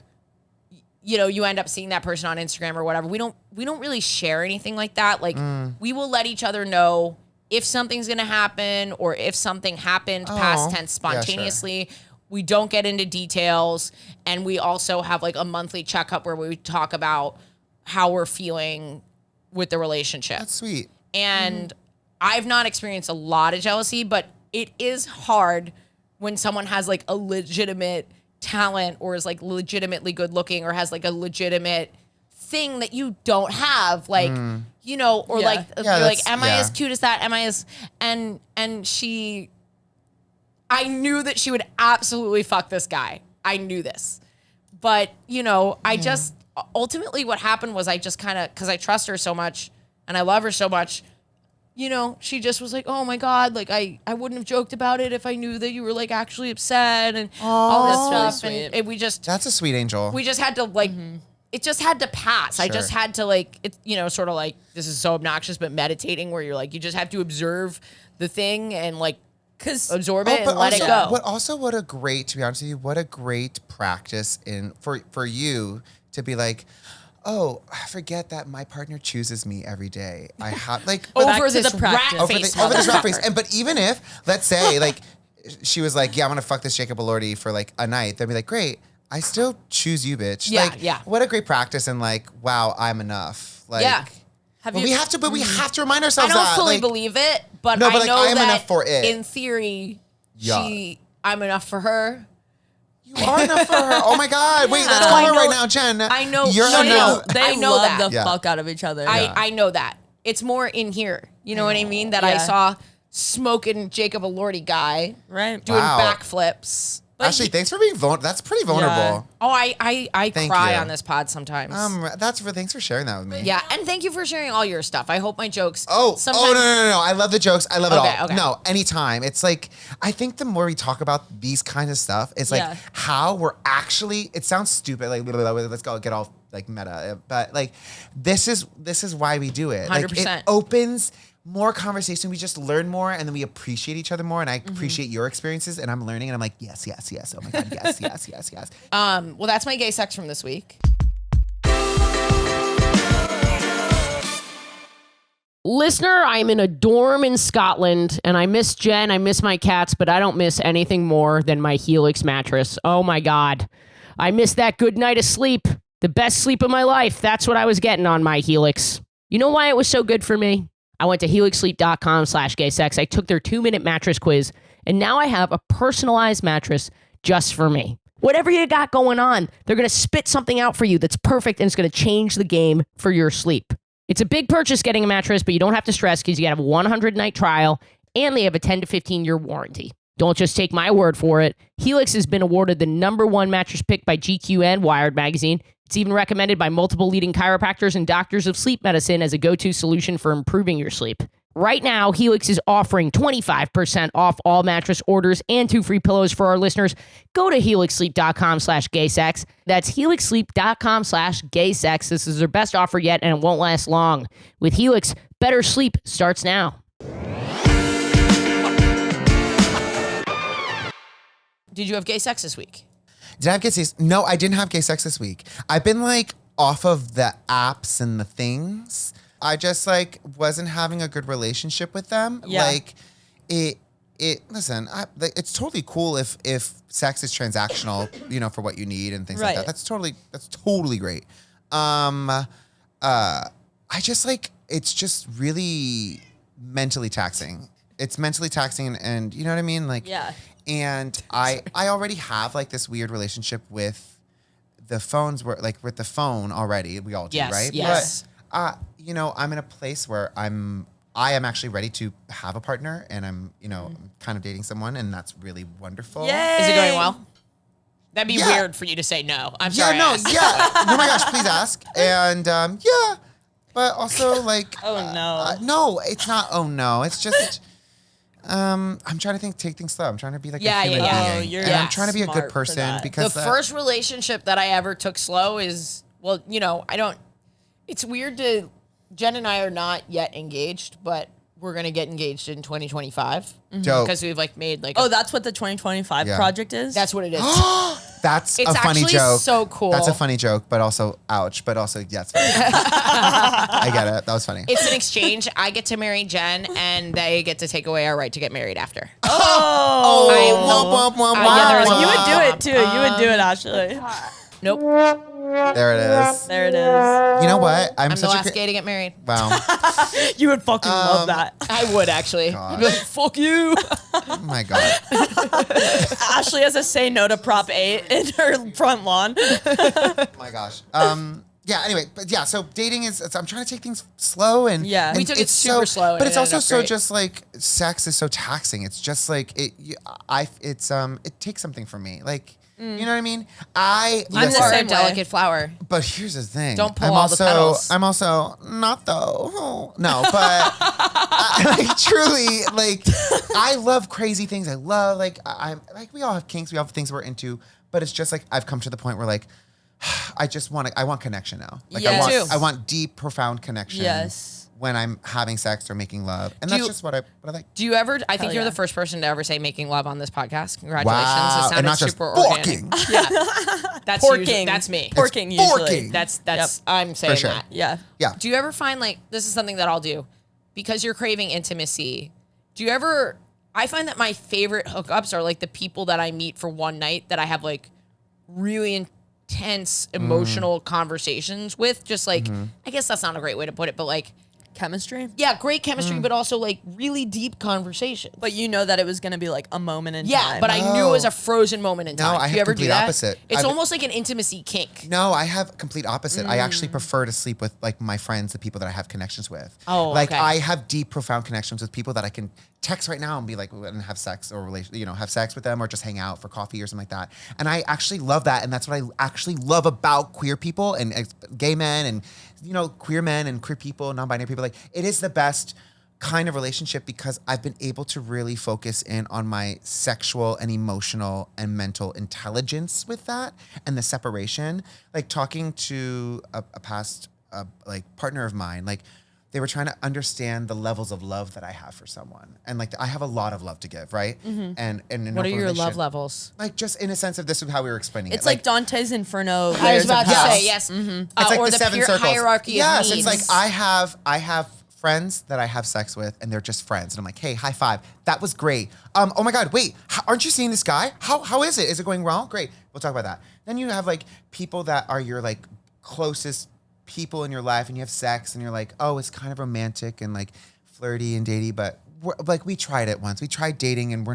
you end up seeing that person on Instagram or whatever. We don't really share anything like that. Like we will let each other know if something's going to happen or if something happened past tense Yeah, sure. spontaneously. We don't get into details. And we also have like a monthly checkup where we talk about how we're feeling with the relationship. That's sweet. And I've not experienced a lot of jealousy, but it is hard when someone has like a legitimate talent or is like legitimately good looking or has like a legitimate thing that you don't have, like, or Yeah. like, Yeah, you're like, that's- am I yeah. as cute as that? Am I as, and I knew that she would absolutely fuck this guy. I knew this. But, I just, ultimately what happened was I just kind of, because I trust her so much and I love her so much, she just was like, oh my God, like I wouldn't have joked about it if I knew that you were like actually upset and all this That's really stuff. And sweet. we just, That's a sweet angel. we just had to like, it just had to pass. I Sure. just had to like, it, sort of like, this is so obnoxious, but meditating where you're like, you just have to observe the thing and like, absorb it and let it go. But also, what a great, to be honest with you, what a great practice for you to be like, oh, I forget that my partner chooses me every day. I have like but Over Back to this the practice. rat over face. this rat face. motherfucker. And but even if, let's say, like, she was like, yeah, I'm gonna fuck this Jacob Elordi for like a night, they'd be like, great, I still choose you, bitch. Yeah, like, yeah. What a great practice, and like, wow, I'm enough. Like, Yeah. Have but you? we have to, we have to remind I ourselves don't that. fully like, believe it, but No, but, I like, know I am that enough for it. in theory, Yeah. I'm enough for her. You are enough for her. Oh my God. Wait, let's No, call I her know- right now, Jen. I know- You're no, enough. no. They I know love that. the Yeah. fuck out of each other. I know that. It's more in here. You know what I mean? That I Yeah. saw smoking Jacob Elordi guy right. doing Wow. backflips. Ashley, thanks for being vulnerable. That's pretty vulnerable. Oh, I Thank cry you. on this pod sometimes. Thanks for sharing that with me. Yeah, and thank you for sharing all your stuff. I hope my jokes. Oh, sometimes, no. I love the jokes. I love it Okay, all. okay. No, anytime. It's like, I think the more we talk about these kinds of stuff, it's like Yeah. how we're actually, it sounds stupid, like, let's go get all like meta, but like, this is why we do it. Like, 100%. it opens more conversation. We just learn more, and then we appreciate each other more, and I appreciate your experiences, and I'm learning, and I'm like, yes. Oh my God, yes. well, that's my gay sex from this week. Listener, I'm in a dorm in Scotland, and I miss Jen, I miss my cats, but I don't miss anything more than my Helix mattress. Oh my God. I miss that good night of sleep. The best sleep of my life. That's what I was getting on my Helix. You know why it was so good for me? I went to helixsleep.com/gaysex. I took their 2-minute mattress quiz, and now I have a personalized mattress just for me. Whatever you got going on, they're going to spit something out for you that's perfect, and it's going to change the game for your sleep. It's a big purchase getting a mattress, but you don't have to stress because you have a 100-night trial, and they have a 10 to 15-year warranty. Don't just take my word for it. Helix has been awarded the #1 mattress pick by GQ and Wired magazine. It's even recommended by multiple leading chiropractors and doctors of sleep medicine as a go-to solution for improving your sleep. Right now, Helix is offering 25% off all mattress orders and 2 free pillows for our listeners. Go to helixsleep.com/gaysex. That's helixsleep.com/gaysex. This is their best offer yet, and it won't last long. With Helix, better sleep starts now. Did you have gay sex this week? Did I have gay sex? No, I didn't have gay sex this week. I've been like off of the apps and the things. I just like wasn't having a good relationship with them. Yeah. Like listen, it's totally cool if sex is transactional, for what you need and things like Right. that. That's totally great. I just like, it's just really mentally taxing. It's mentally taxing and you know what I mean? Like, Yeah. And I already have like this weird relationship with the phones where like with the phone already. We all do, Yes, right? yes. But, you know, I'm in a place where I am actually ready to have a partner and I'm, you know, kind of dating someone and that's really wonderful. Yay. Is it going well? That'd be Yeah. weird for you to say no. I'm sorry. Yeah, I no, asked. yeah. Oh my gosh, please ask. And yeah, but also like, Oh, no. no, it's not. Oh no, it's just. I'm trying to take things slow. I'm trying to be like Yeah, a human yeah. being, Oh, you're and I'm trying to be a smart good for person that. because The first relationship that I ever took slow is, well, you know, it's weird Jen and I are not yet engaged, but we're going to get engaged in 2025 dope. because we've like made like, Oh, that's what the 2025 Yeah. project is? that's what it is. That's It's a funny actually joke. so cool. That's a funny joke, but also ouch. But also yeah, it's funny. I get it. That was funny. It's an exchange. I get to marry Jen and they get to take away our right to get married after. Oh. Womp, womp, womp, yeah, there is womp, You would womp. do it too. You would do it, Ashley. Nope. There it is. There it is. You know what? I'm the such last a gay to get married. wow. You would fucking love that. I would actually. I'd be like, fuck you. Oh my god. Ashley has to say no to Prop 8 in her front lawn. Oh my gosh. Yeah, anyway, but yeah, so dating I'm trying to take things slow and Yeah. and We took it it's super slow and but it it's also ended up so great. just like sex is so taxing. It's just like it takes something from me. Like, you know what I mean? I'm the listen, same same way. delicate flower. but here's the thing. Don't pull all the petals. I'm also not though. No, but like truly, like I love crazy things. I love I'm like we all have kinks. We all have things we're into. But it's just like I've come to the point where like I want connection now. Like Yeah. Me too. I want deep, profound connection. Yes. When I'm having sex or making love, and Do that's you- just what I like. Do you ever? I think Hell you're yeah. the first person to ever say making love on this podcast. Congratulations! Wow, It sounded and not just super forking. organic. Yeah, that's Porking. usually, that's me. Porking usually. forking. That's Yep. I'm saying sure. that. Yeah. Yeah. Do you ever find like this is something that I'll do because you're craving intimacy? Do you ever? I find that my favorite hookups are like the people that I meet for one night that I have like really intense emotional conversations with. Just like I guess that's not a great way to put it, but like Chemistry. yeah, great chemistry, but also like really deep conversations. But you know that it was going to be like a moment in Yeah, time. but I knew it was Oh. a frozen moment in No, time. I Do have you ever do complete that? opposite. It's I've- almost like an intimacy kink. No, I have complete opposite. I actually prefer to sleep with like my friends, the people that I have connections with. Oh, like okay. I have deep, profound connections with people that I can text right now and be like, and have sex or have sex with them or just hang out for coffee or something like that. And I actually love that, and that's what I actually love about queer people and gay men and queer men and queer people, non-binary people. Like it is the best kind of relationship because I've been able to really focus in on my sexual and emotional and mental intelligence with that and the separation. Like talking to a past like partner of mine, like they were trying to understand the levels of love that I have for someone. And like I have a lot of love to give, right? And in an What are open your love relationship- levels? Like just in a sense of this is how we were explaining It's it. like Dante's Inferno. I was layers about of to hell. say yes. it's like or the the seven pure circles. hierarchy Yes, of needs. it's like I have friends that I have sex with, and they're just friends, and I'm like, hey, high five, that was great. Oh my god, wait, aren't you seeing this guy? How is it? Is it going well? Great, we'll talk about that. Then you have like people that are your like closest people in your life, and you have sex, and you're like, oh, it's kind of romantic and like flirty and datey, but like we tried it once. We tried dating, and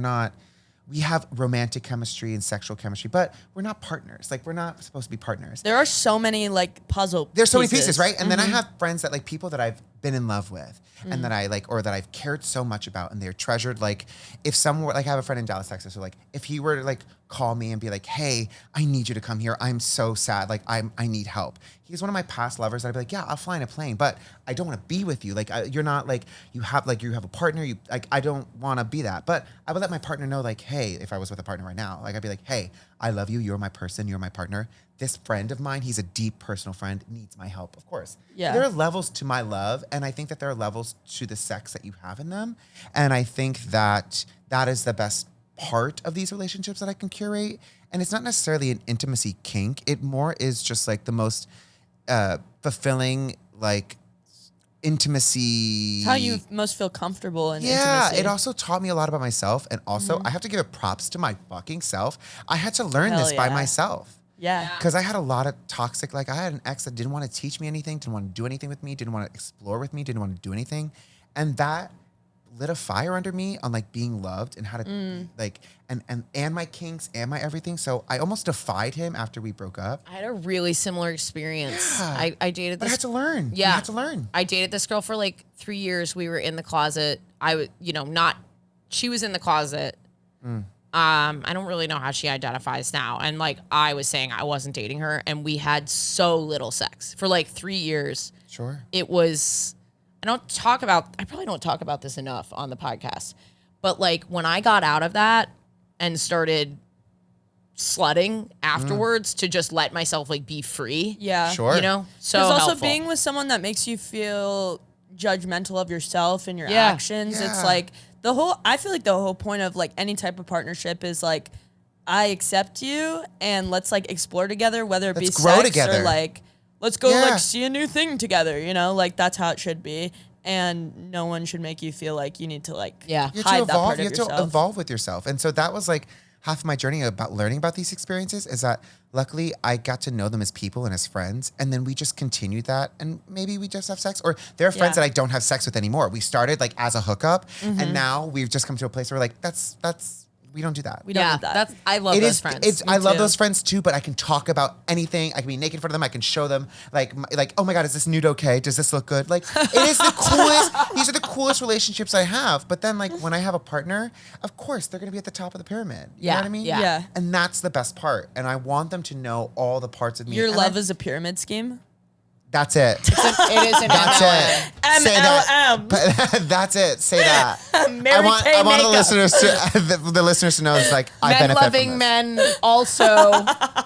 we have romantic chemistry and sexual chemistry, but we're not partners. Like we're not supposed to be partners. There are so many like puzzle. There's so many pieces, right? And then I have friends that like people that I've been in love with and that I like, or that I've cared so much about and they're treasured. Like if someone, like I have a friend in Dallas, Texas, who like, if he were to like call me and be like, hey, I need you to come here. I'm so sad. Like I need help. He's one of my past lovers that I'd be like, yeah, I'll fly in a plane, but I don't want to be with you. Like you're not like, you have a partner. You like, I don't want to be that, but I would let my partner know like, hey, if I was with a partner right now, like I'd be like, hey, I love you. You're my person. You're my partner. This friend of mine, he's a deep personal friend, needs my help, of course. Yeah. There are levels to my love, and I think that there are levels to the sex that you have in them. And I think that that is the best part of these relationships that I can curate. And it's not necessarily an intimacy kink. It more is just like the most fulfilling, like intimacy. It's how you most feel comfortable in Yeah, intimacy. it also taught me a lot about myself. And also, I have to give it props to my fucking self. I had to learn Hell this by yeah. myself. Yeah. Because I had a lot of toxic, like I had an ex that didn't want to teach me anything, didn't want to do anything with me, didn't want to explore with me, didn't want to do anything. And that lit a fire under me on like being loved and how to like, and my kinks and my everything. So I almost defied him after we broke up. I had a really similar experience. Yeah. I dated But I this. had to learn. Yeah. You had to learn. I dated this girl for like 3 years. We were in the closet. She was in the closet. I don't really know how she identifies now. And like I was saying, I wasn't dating her, and we had so little sex for like 3 years. Sure. It was, I probably don't talk about this enough on the podcast, but like when I got out of that and started slutting afterwards to just let myself like be free. Yeah. Sure. You know? So Because also helpful. being with someone that makes you feel judgmental of yourself and your Yeah. actions, it's Yeah. like I feel like the whole point of like any type of partnership is like, I accept you and let's like explore together, whether it be Let's grow sex together. or like, let's go Yeah. like see a new thing together, you know, like that's how it should be. And no one should make you feel like you need to like Yeah. You have hide to that evolve. part You of have to yourself. evolve with yourself. And so that was like half of my journey about learning about these experiences is that luckily I got to know them as people and as friends. And then we just continued that. And maybe we just have sex. Or there are friends Yeah. that I don't have sex with anymore. We started like as a hookup. And now we've just come to a place where like, we don't do that. We don't need that. I love those friends. I love too. those friends too, but I can talk about anything. I can be naked in front of them. I can show them like, oh my God, is this nude okay? Does this look good? Like it is the coolest. These are the coolest relationships I have. But then like when I have a partner, of course they're going to be at the top of the pyramid. You know what I mean? Yeah. Yeah. And that's the best part. And I want them to know all the parts of me. Your And love I- is a pyramid scheme. That's it. it is an That's MLM. it. Say that. MLM. That's it. Say that. Mary I want Kay the makeup. listeners to the listeners to know it's like I Men benefit from loving this. men, also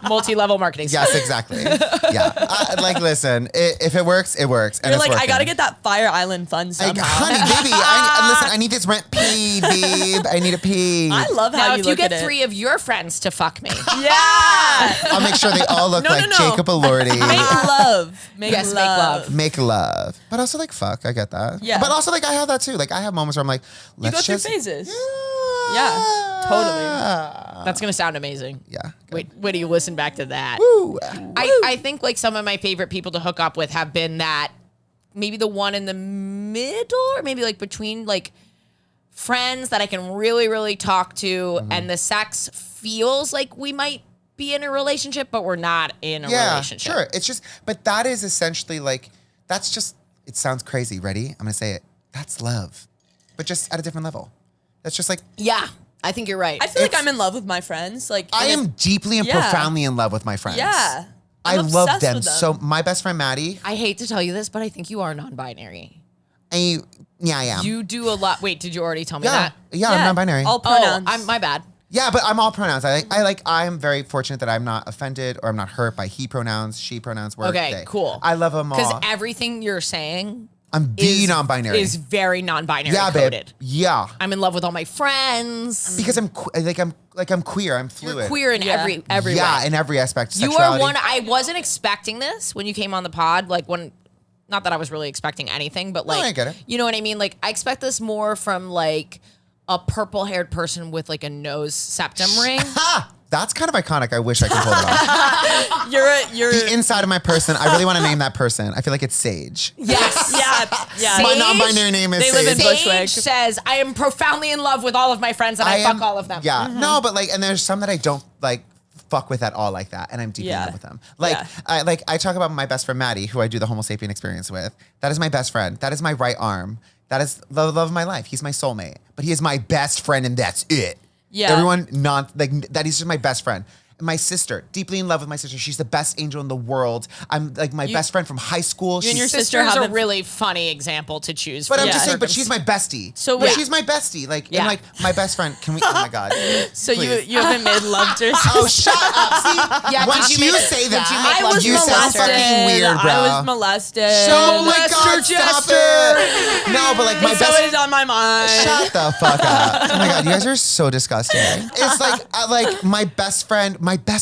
multi-level marketing. Yes, exactly. Yeah. Like, listen, if it works, it works. And You're it's like, I gotta working. get that Fire Island fun Like, somehow. honey, baby, listen, I need this rent paid, babe. I need it paid. I love how Now, you if you look get at it. 3 of your friends to fuck me, Yeah. I'll make sure they all look No, like no, no. Jacob Elordi. Make love. Make Yes, make love. love. Make love. But also, like, fuck, I get that. Yeah. But also, like, I have that too. Like, I have moments where I'm like, You let's go through just. phases. Yeah, totally. that's gonna sound amazing. Yeah. Wait till you listen back to that. Woo. I think like some of my favorite people to hook up with have been that maybe the one in the middle or maybe like between like friends that I can really, really talk to and the sex feels like we might be in a relationship, but we're not in a Yeah, relationship. sure. It's just, but that is essentially like, that's just, it sounds crazy. Ready? I'm going to say it. That's love, but just at a different level. That's just like, Yeah, I think you're right. I feel like I'm in love with my friends. Like I am deeply and Yeah. profoundly in love with my friends. Yeah. I I'm love obsessed them with them. so. My best friend Maddie, I hate to tell you this, but I think you are non-binary. I am. You do a lot. Wait, did you already tell me yeah, that? yeah, I'm non-binary. All pronouns. Oh, I'm my bad. Yeah, but I'm all pronouns. I'm very fortunate that I'm not offended or I'm not hurt by he pronouns, she pronouns, work, Okay, they. cool. I love them Because all. everything you're saying I'm the non-binary. is very non-binary yeah, coded. babe. Yeah, I'm in love with all my friends. because I'm queer. I'm fluid. You're queer in Yeah. every Yeah, way. in every aspect. You Sexuality. are one. I wasn't expecting this when you came on the pod. Like when, not that I was really expecting anything, but like, I get it. You know what I mean? Like I expect this more from like a purple-haired person with like a nose septum ring. Ha! That's kind of iconic. I wish I could pull it off. You're The inside of my person. I really want to name that person. I feel like it's Sage. Yes. yeah. My Sage? non-binary name is They live in Sage. Bushwick. Sage says, I am profoundly in love with all of my friends and I fuck all of them. Yeah, no, but like, and there's some that I don't like fuck with at all like that, and I'm deeply in Yeah. love with them. Like, Yeah. I talk about my best friend Maddie, who I do the Homo Sapien Experience with. That is my best friend. That is my right arm. That is the love of my life. He's my soulmate, but he is my best friend, and that's it. Yeah. Everyone that he's just my best friend. My sister, deeply in love with my sister. She's the best angel in the world. I'm like my best friend from high school. You and your She's- sister Sister's have a really funny example to choose. But for I'm the just saying, but circum- she's my bestie. So But wait. she's my bestie. Like, Yeah. and like my best friend. Can we? Oh my god. So Please. you haven't made love to your sister. Oh, shut up. See, Yeah, once did you you make- say did that, you make I love was to you sound molested. fucking weird, bro. I was molested. Oh my Lester god, stop Jester. it. No, but like my It's best always on my mind. Shut the fuck up. Oh my god, you guys are so disgusting. It's like my best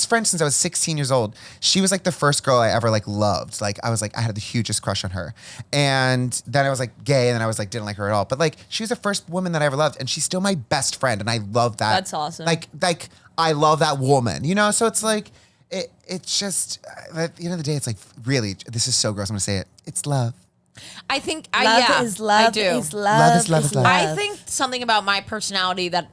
friend since I was 16 years old. She was like the first girl I ever like loved. Like I had the hugest crush on her. And then I was like gay and then I was like didn't like her at all. But like she was the first woman that I ever loved and she's still my best friend and I love that. That's awesome. Like I love that woman, you know? So it's like it's just at the end of the day, it's like really. This is so gross. I'm gonna say it. It's love. I think Love is love. I do. Is love. Love is love is love. I think something about my personality that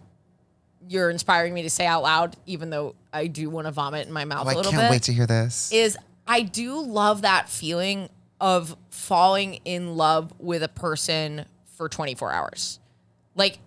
you're inspiring me to say out loud, even though I do want to vomit in my mouth Oh, a little bit. I can't wait to hear this. Is I do love that feeling of falling in love with a person for 24 hours. Like,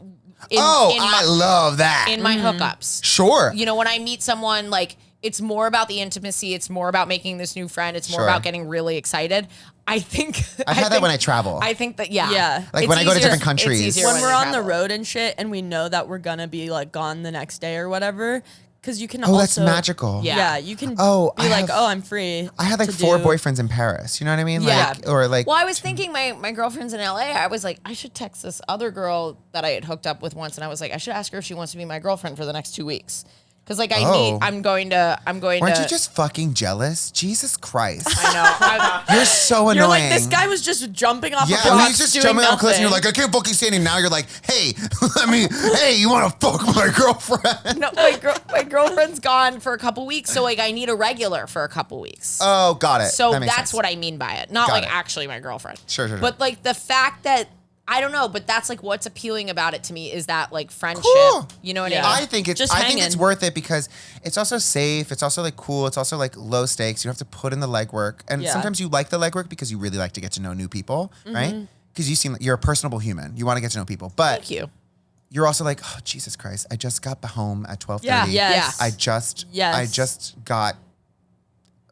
I love that. in my hookups. Sure. You know, when I meet someone, like, it's more about the intimacy. It's more about making this new friend. It's more Sure. about getting really excited. I think I've had that when I travel. I think that, yeah. Yeah. Like It's when I go to easier- different countries. it's easier When we're on the travel. road and shit, and we know that we're gonna be like gone the next day or whatever, because you can. Oh, also, that's magical. Yeah. Yeah, you can. Oh, be I like, have- oh, I'm free. I had like to 4 do- boyfriends in Paris. You know what I mean? Yeah. Like, or like. Well, I was thinking my girlfriend's in LA. I was like, I should text this other girl that I had hooked up with once, and I was like, I should ask her if she wants to be my girlfriend for the next 2 weeks. Because like I'm going to. Aren't you just fucking jealous? Jesus Christ. I know. You're so annoying. You're like, this guy was just jumping off Yeah, a rock, he's just doing jumping off cliffs, and you're nothing. like, I can't fucking stand him. Now you're like, hey, hey, you want to fuck my girlfriend? No, my girlfriend's gone for a couple weeks, so like I need a regular for a couple weeks. Oh, got it. So That makes that's sense. what I mean by it. Not Got like it. actually my girlfriend. Sure. But like the fact that I don't know, but that's like what's appealing about it to me is that like friendship. Cool. You know what Yeah. I mean? I think it's Just I think it's hanging. worth it because it's also safe. It's also like cool. It's also like low stakes. You don't have to put in the legwork. And Yeah. sometimes you like the legwork because you really like to get to know new people, Mm-hmm. right? Because you seem like you're a personable human. You want to get to know people. But Thank you. you're also like, oh Jesus Christ, I just got home at 12:30. Yeah. Yes. I just got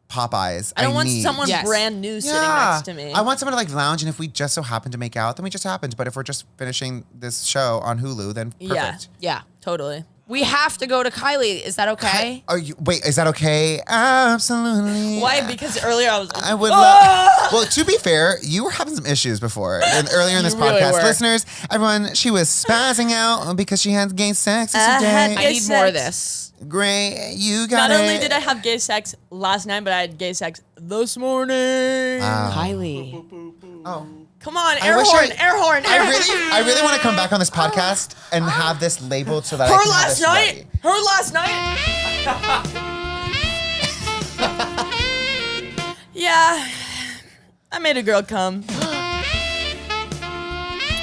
Popeyes. I don't want need- someone Yes. brand new sitting Yeah. next to me. I want someone to like lounge, and if we just so happen to make out, then we just happened. But if we're just finishing this show on Hulu, then perfect. Yeah. Totally. We have to go to Kylie. Is that okay? Wait, is that okay? Absolutely. Why? Because earlier I was. I would love. Well, to be fair, you were having some issues before. And earlier in this really podcast, were. listeners, everyone, she was spazzing out because she had gay sex had today. I gay need more of sex. this. Great, you got Not it. only did I have gay sex last night, but I had gay sex this morning. Kylie. Oh. Come on, I air wish horn, I- air horn. I really want to come back on this podcast and have this labeled so that I Her can have last this night. ready. Her last night. Yeah, I made a girl come.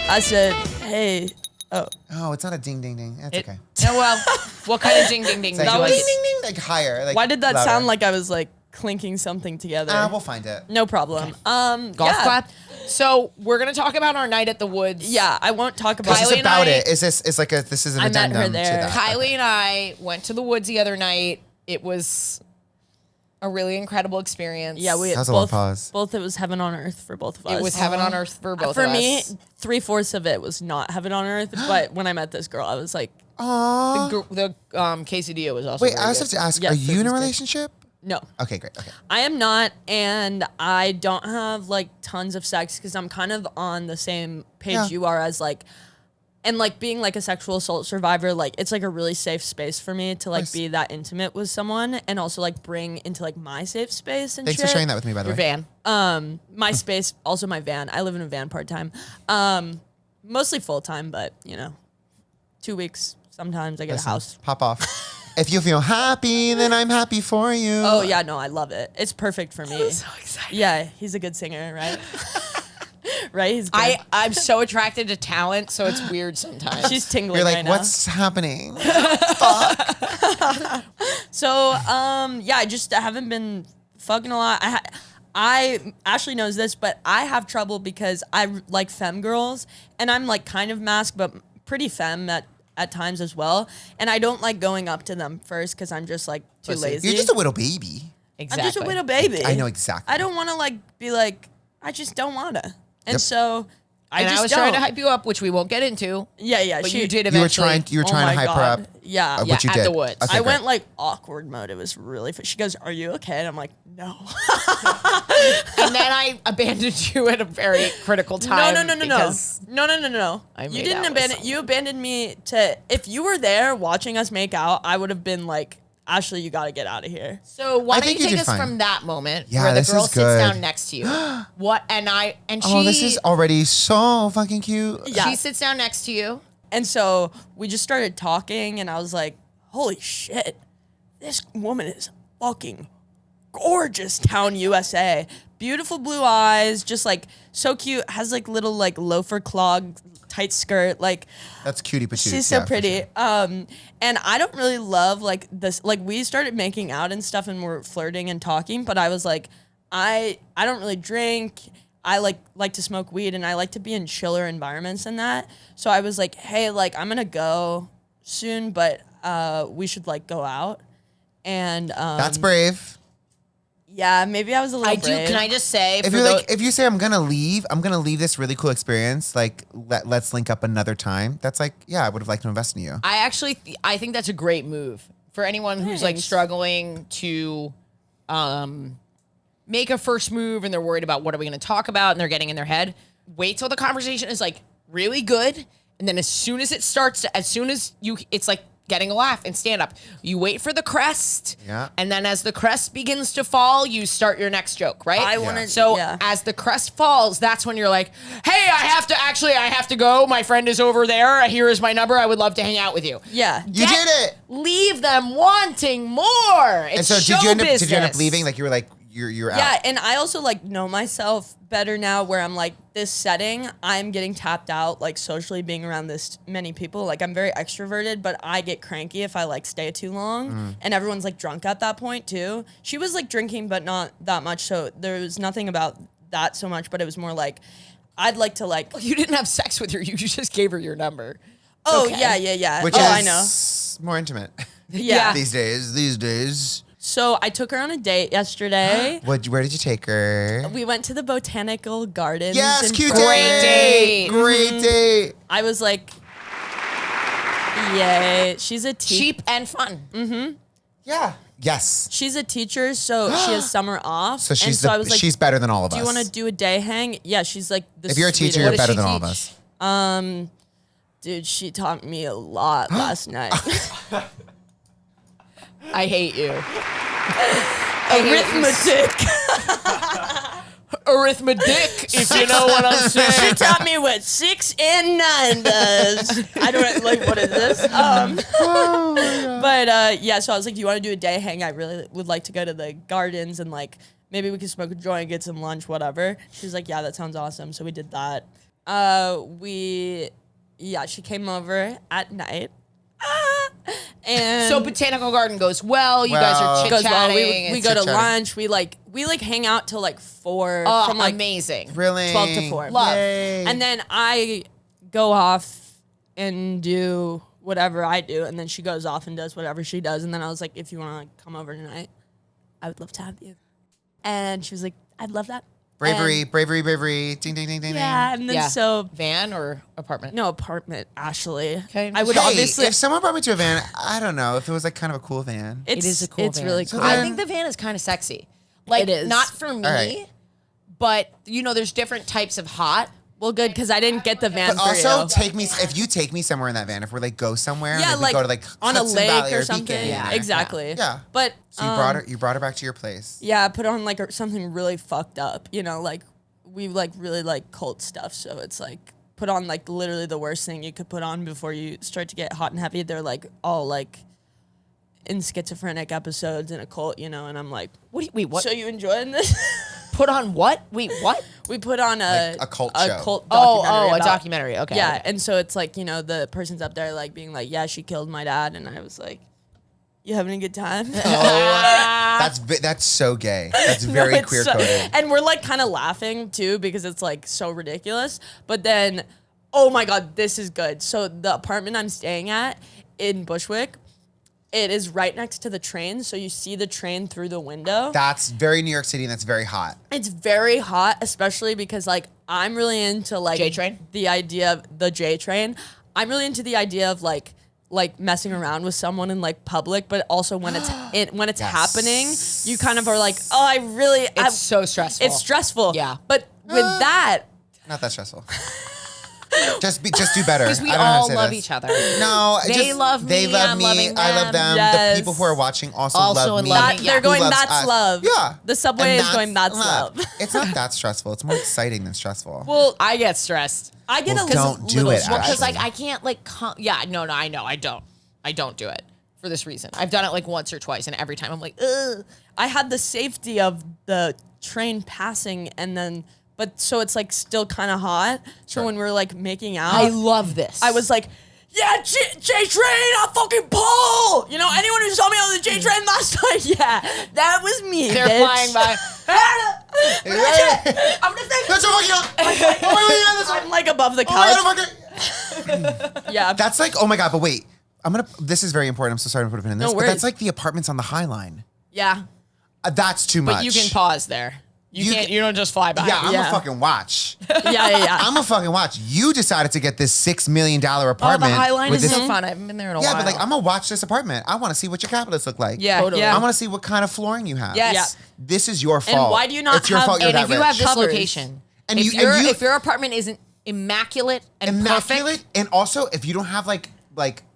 I said, "Hey, oh, Oh, it's not a ding ding ding. That's okay. No, well, what kind of ding ding ding? It's like did you ding like? ding ding, like higher. Like why did that louder. sound like I was like clinking something together?" We'll find it. No problem. Golf yeah. clap. So we're gonna talk about our night at the woods. Yeah, I won't talk about This Kylie is and about I- it. Is this? Is like a. This is an I met her addendum to there. that. Kylie and I went to the woods the other night. It was a really incredible experience. Yeah, we That was a long both, pause. both it was heaven on earth for both of us. It was heaven on earth for both for of me, us. 3/4 of it was not heaven on earth. But when I met this girl, I was like, Aww. The quesadilla was also Wait, very I also good. have to ask: Yes, Are it you in a was good. relationship? no, Okay, great. Okay. I am not, and I don't have like tons of sex because I'm kind of on the same page Yeah. you are as like, and like being like a sexual assault survivor, like it's like a really safe space for me to like Nice. be that intimate with someone and also like bring into like my safe space and Thanks shit. for sharing that with me, by the Your way. van. My space, also my van. I live in a van part time, mostly full time, but you know, 2 weeks sometimes I get Listen, a house. Pop off. If you feel happy, then I'm happy for you. Oh yeah, no, I love it. It's perfect for me. So excited. Yeah, he's a good singer, right? Right, he's good. I'm so attracted to talent, so it's weird sometimes. She's tingling You're like, right now. what's happening? So, yeah, I haven't been fucking a lot. I Ashley knows this, but I have trouble because I like femme girls, and I'm like kind of masked, but pretty femme at times as well. And I don't like going up to them first because I'm just like too lazy. You're just a little baby. exactly. I'm just a little baby. I know exactly. I don't want to like be like, I just don't want to. And Yep. so And I just was trying to don't. hype you up, which we won't get into. Yeah, But she you did You were eventually. trying Oh to my hype her God. up. Yeah. What Yeah, you at did. the woods. Okay, I great. went like awkward mode. It was really. She goes, "Are you okay?" And I'm like, "No." And then I abandoned you at a very critical time. No. because No. I You made didn't out with abandon. someone. You abandoned me to. If you were there watching us make out, I would have been like, "Ashley, you got to get out of here." So why I don't think you you take did us fine. from that moment Yeah, where the this girl is sits good. down next to you? What and she Oh, this is already so fucking cute. Yeah. she sits down next to you. And so we just started talking, and I was like, "Holy shit, this woman is fucking gorgeous town, USA. Beautiful blue eyes, just like so cute. Has like little like loafer clog tight skirt. Like That's cutie patootie. she's so pretty. And I don't really love like this. Like we started making out and stuff, and we're flirting and talking. But I was like, I don't really drink. I like to smoke weed, and I like to be in chiller environments and that. So I was like, hey, like I'm gonna go soon, but we should like go out. And That's brave. yeah, maybe I was a little brave. Can I just say, If you say I'm gonna leave this really cool experience, like let's link up another time. That's like, yeah, I would have liked to invest in you. I think that's a great move for anyone who's like struggling to make a first move and they're worried about what are we going to talk about and they're getting in their head. Wait till the conversation is like really good, and then as soon as it starts, it's like getting a laugh and stand up. You wait for the crest, and then as the crest begins to fall, you start your next joke, right? As the crest falls, that's when you're like, hey, I have to go. My friend is over there. Here is my number. I would love to hang out with you. Yeah. You did it. Leave them wanting more. It's and so show did you end up leaving? Like you were like, you're out. Yeah, and I also like know myself better now where I'm like, this setting, I'm getting tapped out like socially being around this many people. Like I'm very extroverted, but I get cranky if I like stay too long. And everyone's like drunk at that point too. She was like drinking, but not that much. So there was nothing about that so much, but it was more like, I'd like to like. You didn't have sex with her. You just gave her your number. Oh, okay. yeah. Which is I know. More intimate. Yeah. These days. So I took her on a date yesterday. Where did you take her? We went to the botanical gardens. Yes, in cute Florida. date. Great date. I was like, yay. She's a teacher. Cheap and fun. Mm-hmm. Yeah. Yes. She's a teacher, so she has summer off. So I was like, she's better than all of us. do you want to do a day hang? Yeah, she's like the If you're a teacher, sweetest. you're better than all of us. Dude, she taught me a lot last night. I hate you. Arithmetic, if you know what I'm saying. She taught me what 6 and 9 does. I don't like, what is this? But yeah, so I was like, do you want to do a day hang? I really would like to go to the gardens and like maybe we could smoke a joint, get some lunch, whatever. She was like, yeah, that sounds awesome. So we did that. She came over at night. And so botanical garden goes well. You guys are chit chatting. We go to lunch. We hang out till like 4. From like amazing. Really? 12 to 4. Love. Yay. And then I go off and do whatever I do, and then she goes off and does whatever she does. And then I was like, if you want to come over tonight, I would love to have you. And she was like, I'd love that. Bravery. Ding, ding, ding, ding, Yeah, and then so van or apartment? no apartment, Ashley. Okay. I would Hey, obviously. if someone brought me to a van, I don't know if it was like kind of a cool van. It is a cool It's van. really So cool. I then- think the van is kind of sexy. Like, It is. not for me, right. but you know, there's different types of hot. Well, good, because I didn't get the van But for also, you. if you take me somewhere in that van, if we're like go somewhere, Yeah, and we like, go to like on a Hudson lake Valley or something. Beacon, Yeah, or- exactly. Yeah. But So you brought her back to your place. yeah, put on like something really fucked up. You know, like we like really like cult stuff. So it's like put on like literally the worst thing you could put on before you start to get hot and heavy. They're like all like in schizophrenic episodes in a cult, you know. And I'm like, Wait, what? so you enjoying this? Put on what? Wait, what? We put on a cult show. cult Oh, documentary a about- documentary. Okay. Yeah, okay. and so it's like, you know, the person's up there like being like, yeah, she killed my dad, and I was like, you having a good time? That's so gay. That's No, very it's queer so- coded. and we're like kind of laughing too because it's like so ridiculous. But then, oh my God, this is good. So the apartment I'm staying at in Bushwick, it is right next to the train. So you see the train through the window. That's very New York City, and that's very hot. It's very hot, especially because like I'm really into like J-train? the idea of the J train. I'm really into the idea of like messing around with someone in like public, but also when it's Yes. happening, you kind of are like, oh, It's so stressful. it's stressful. Yeah. But with that, Not that stressful. just do better. Because we I don't know how to all say love this. each other. No, They love They me, love I'm me. loving I love them. them. Yes. The people who are watching also Also love in me. loving- that, yeah. they're Who going, loves that's us. love. Yeah. The subway And is going, that's love. It's not that stressful. It's more exciting than stressful. Well, I get stressed. I get Well, a little don't do little it, stressed. Well, because like Actually. I can't like, I know, I don't do it. for this reason. I've done it like once or twice, and every time I'm like, ugh. I had the safety of the train passing and then, but so it's like still kind of hot. So when we were like making out, I love this. I was like, yeah, J train, I fucking pull. You know, anyone who saw me on the J train last night, yeah, that was me. They're bitch. flying by. I'm gonna say, That's so fucking I'm like above the couch. Yeah, That's like, oh my God, but wait. This is very important. I'm so sorry to put a pin in this. No but worries. that's like the apartments on the High Line. yeah. That's too much. But you can pause there. You don't just fly by. Yeah, I'm Yeah. a fucking watch. Yeah. I'm a fucking watch. You decided to get this $6 million apartment. Oh, the High Line with is this, so fun. I haven't been there in a Yeah, while. but like, I'm gonna watch this apartment. I want to see what your cabinets look like. yeah, Totally. yeah. I want to see what kind of flooring you have. Yes. This is your fault. why do you not It's your have- fault you're And that if you rich. have this Covers. location, And if you- and you- if your apartment isn't immaculate and immaculate, perfect, and also if you don't have like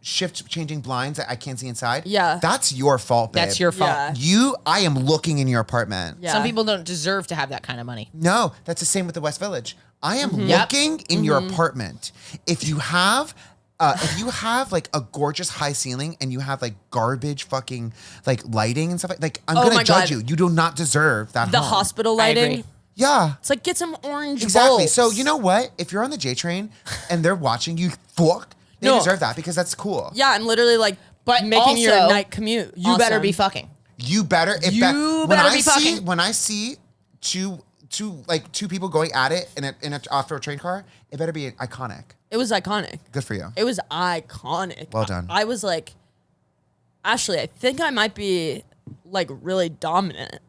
shift changing blinds that I can't see inside. Yeah. That's your fault, babe. that's your fault. Yeah. I am looking in your apartment. Yeah. Some people don't deserve to have that kind of money. No, that's the same with the West Village. I am Yep. looking in your apartment. If you have like a gorgeous high ceiling and you have like garbage fucking like lighting and stuff like I'm Oh gonna my judge God. you. You do not deserve that. the home. hospital I agree. lighting. Yeah. It's like get some orange Exactly. bulbs. So you know what? If you're on the J train and they're watching you fuck, they No. deserve that because that's cool. Yeah, I'm literally like But making your also, night commute. You better awesome. be fucking. You better. You when better I be see fucking. when I see two people going at it in an off-road train car, it better be iconic. It was iconic. Good for you. It was iconic. Well done. I was like, Ashley, I think I might be like really dominant,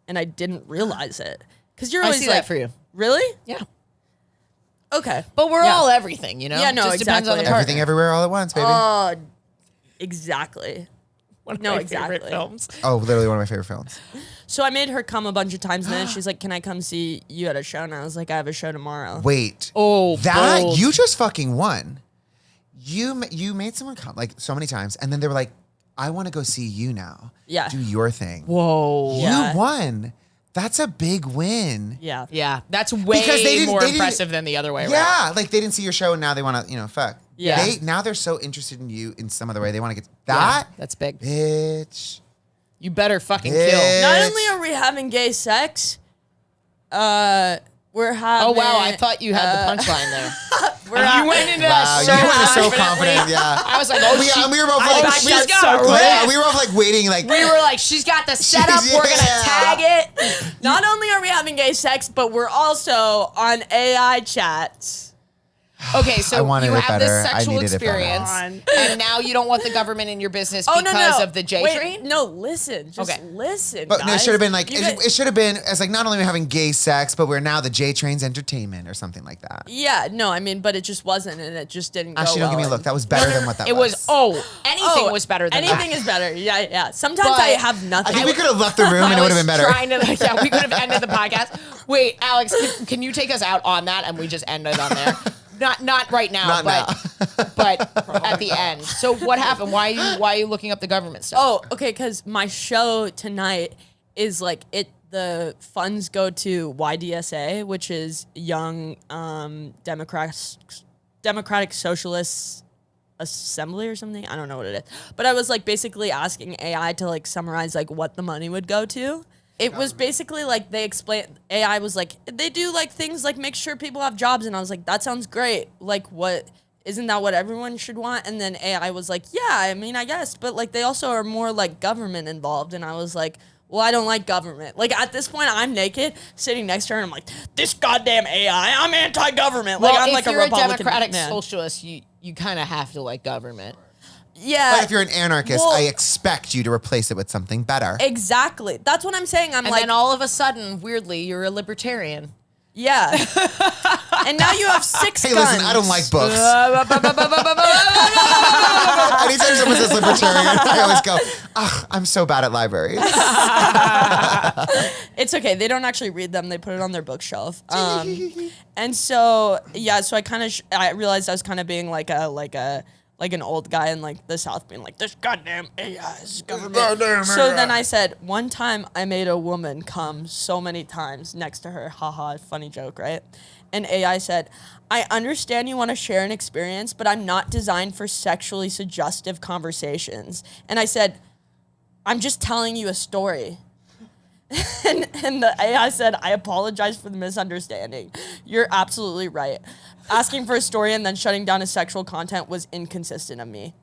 and I didn't realize it. Because you're I always see like, that for you. Really? Yeah. Okay. But we're Yeah. all everything, you know? Yeah, no, Just depends on the exactly. partner. Everything everywhere all at once, baby. Exactly. One of No, my exactly. favorite films. Oh, literally one of my favorite films. So I made her come a bunch of times, and then she's like, "Can I come see you at a show?" And I was like, "I have a show tomorrow." Wait. Oh, That bold. you just fucking won. You made someone come like so many times, and then they were like, "I want to go see you now. Yeah. Do your thing." Whoa. Yeah. You won. That's a big win. Yeah. Yeah, that's way Because they didn't- more they didn't- impressive than the other way around. Yeah, like they didn't see your show and now they want to, fuck. Yeah. Now they're so interested in you in some other way. They want to get Yeah, that. that's big. Bitch. You better fucking Yeah. kill. Not Bitch. only are we having gay sex, we're having. Oh, wow, I thought you had the punchline there. You went into Wow, that so you were so confidently. confident. Yeah. I was like, oh, we were both I like, backed she's out got so a quick. riff. yeah, we were both like waiting, like We were like, she's got the setup. We're going to Yeah. tag it. Not only are we having gay sex, but we're also on AI chats. Okay, I so wanted you it have better. this I sexual needed it better. experience, On. and now you don't want the government in your business Oh because no! of the J Wait, train? No, listen. Just Okay. listen. But no, it guys. should have been like You it, guys- it should have been as like not only are we having gay sex, but we're now the J Train's entertainment or something like that. Yeah, no, I mean, but it just wasn't, and it just didn't go Actually, don't well. give me a look. That was better than what that It was, anything was better than anything that. is better. Yeah, yeah. Sometimes But I have I nothing. think we could have left the room and it would have been better. Trying to, yeah, we could have ended the podcast. Wait, Alex, can you take us out on that and we just end it on there? Not right now, Not but at the end. So what happened? Why are you looking up the government stuff? Oh, okay, because my show tonight is like the funds go to YDSA, which is Young Democratic Socialists Assembly or something. I don't know what it is. But I was like basically asking AI to like summarize like what the money would go to. It was basically like they explained, AI was like, they do like things like make sure people have jobs. And I was like, that sounds great. Like what, isn't that what everyone should want? And then AI was like, yeah, I mean, I guess. But like they also are more like government involved. And I was like, well, I don't like government. Like at this point, I'm naked sitting next to her and I'm like, this goddamn AI, I'm anti-government. Like well, I'm if like a you're a Republican democratic man. socialist, you kind of have to like government. Yeah. But if you're an anarchist, Well- I expect you to replace it with something better. Exactly. That's what I'm saying. I'm And like, then all of a sudden, weirdly, you're a libertarian. yeah. And now you have 6 Hey, guns. listen, I don't like books. Anytime someone says libertarian, I always go, ugh, I'm so bad at libraries. It's okay. They don't actually read them. They put it on their bookshelf. And so yeah, so I realized I was kind of being like an old guy in like the South, being like, this goddamn AI is government. Goddamn So AI. then I said, one time I made a woman come so many times next to her. Haha, funny joke, right? And AI said, I understand you want to share an experience, but I'm not designed for sexually suggestive conversations. And I said, I'm just telling you a story. and the AI said, I apologize for the misunderstanding. You're absolutely right. Asking for a story and then shutting down his sexual content was inconsistent of me.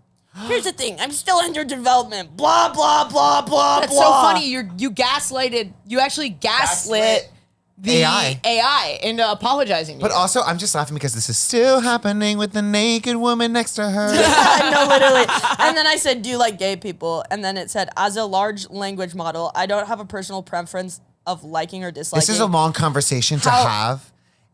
Here's the thing. I'm still under development. Blah, blah, blah, blah, That's blah. so funny. You gaslighted. You actually gaslit the AI into apologizing to But you. also, I'm just laughing because this is still happening with the naked woman next to her. I know, literally. And then I said, do you like gay people? And then it said, as a large language model, I don't have a personal preference of liking or disliking. This is a long conversation to have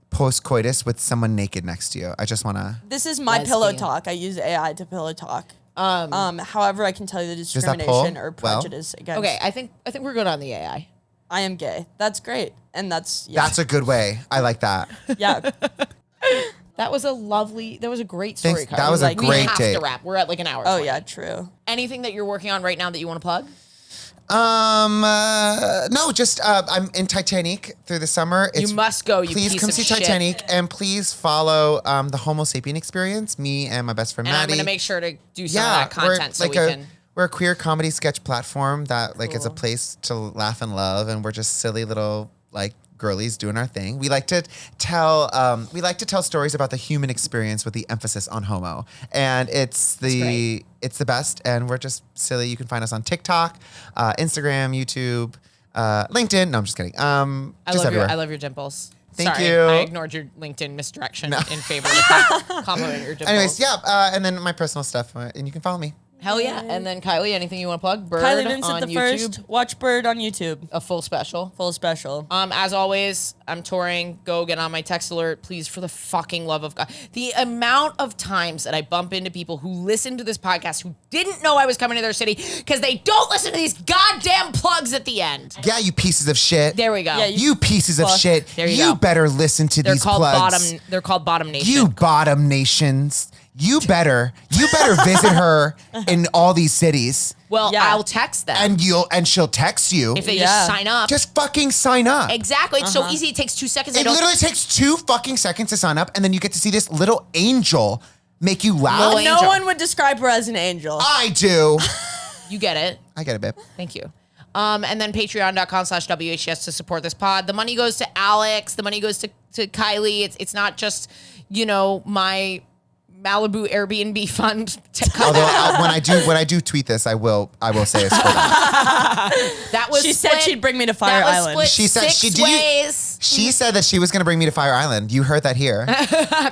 post-coitus with someone naked next to you. I just want to... This is my Lesbian. pillow talk. I use AI to pillow talk. However, I can tell you the discrimination or prejudice against. Okay, I think we're good on the AI. I am gay. That's great. And that's, That's a good way. I like that. yeah. That was a great story. Thanks. Kylie. That was a we great have date. to wrap. We're at like an hour. Oh, 20. yeah, true. Anything that you're working on right now that you want to plug? No, just I'm in Titanique through the summer. You must go. You please piece come of see shit. Titanique and please follow the Homo Sapien Experience. Me and my best friend And I'm Maddie. going to make sure to do some of that content so we can. We're a queer comedy sketch platform that like is a place to laugh and love, and we're just silly little like girlies doing our thing. We like to tell stories about the human experience with the emphasis on homo, and it's the best. And we're just silly. You can find us on TikTok, Instagram, YouTube, LinkedIn. No, I'm just kidding. Just everywhere. I love your dimples. Thank Sorry, you. I ignored your LinkedIn misdirection in favor of complimenting your dimples. Anyways, yeah, and then my personal stuff, and you can follow me. Hell yeah. And then Kylie, anything you want to plug? Bird Kylie Vincent on the YouTube. First. Watch Bird on YouTube. A full special. Full special. As always, I'm touring. Go get on my text alert, please, for the fucking love of God. The amount of times that I bump into people who listen to this podcast who didn't know I was coming to their city because they don't listen to these goddamn plugs at the end. Yeah, you pieces of shit. There we go. Yeah, You pieces of shit. There you go. better listen to They're these called plugs. They're called Bottom Nation. You bottom nations. You better visit her in all these cities. Well, Yeah. I'll text them And she'll text you. if they Yeah. just sign up. Just fucking sign up. Exactly. It's so easy. It takes 2 seconds. It literally takes 2 fucking seconds to sign up, and then you get to see this little angel make you laugh. Little No angel. one would describe her as an angel. I do. You get it. I get it, babe. Thank you. And then patreon.com/WHGS to support this pod. The money goes to Alex. The money goes to Kylie. It's not just, my Malibu Airbnb fund. Although when I do tweet this, I will say it's for that. That was She said split- she'd bring me to Fire that was Island. split She said 6 she- ways. She said that she was going to bring me to Fire Island. You heard that here.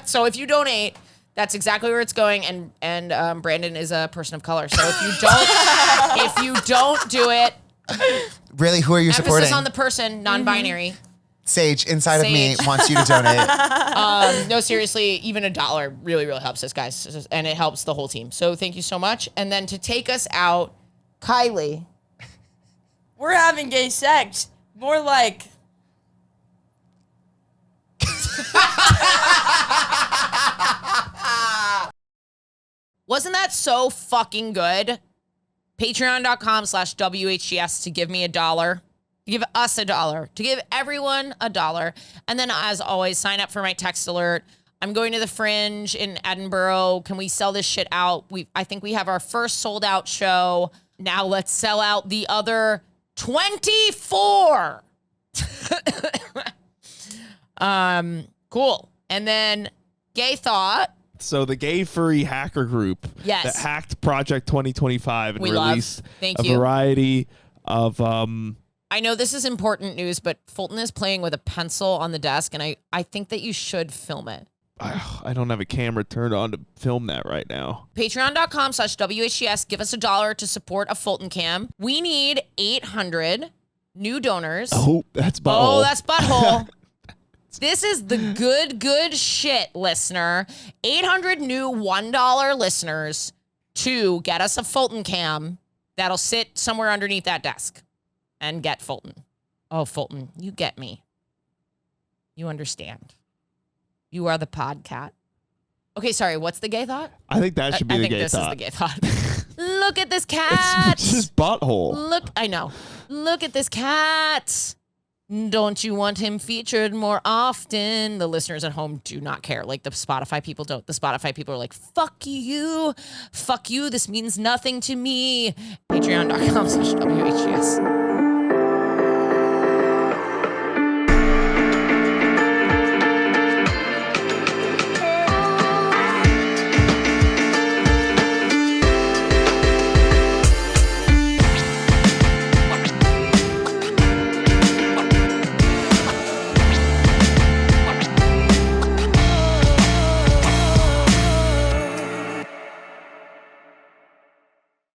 So if you donate, that's exactly where it's going. And Brandon is a person of color. So if you don't do it, Really, who are you supporting? emphasis on the person, non-binary. Sage inside of me Sage. wants you to donate. No, seriously, even $1 really, really helps us, guys. And it helps the whole team. So thank you so much. And then to take us out, Kylie. We're having gay sex. More like... Wasn't that so fucking good? Patreon.com/WHGS to give me $1. To give us $1. To give everyone $1. And then, as always, sign up for my text alert. I'm going to the Fringe in Edinburgh. Can we sell this shit out? I think we have our first sold out show. Now let's sell out the other 24. Cool. And then Gay Thought. So the gay furry hacker group Yes. that hacked Project 2025 and We love. released Thank a you. variety of I know this is important news, but Fulton is playing with a pencil on the desk, and I think that you should film it. I don't have a camera turned on to film that right now. Patreon.com/WHGS. Give us $1 to support a Fulton cam. We need 800 new donors. Oh, that's butthole. Oh, that's butthole. This is the good shit, listener. 800 new $1 listeners to get us a Fulton cam that'll sit somewhere underneath that desk and get Fulton. Oh, Fulton, you get me. You understand. You are the podcat. Okay, sorry, what's the gay thought? I think that should be I the think gay this thought. is the gay thought. Look at this cat. It's his butthole. Look, I know. Look at this cat. Don't you want him featured more often? The listeners at home do not care. Like the Spotify people don't. The Spotify people are like, fuck you. Fuck you. This means nothing to me. Patreon.com/WHGS.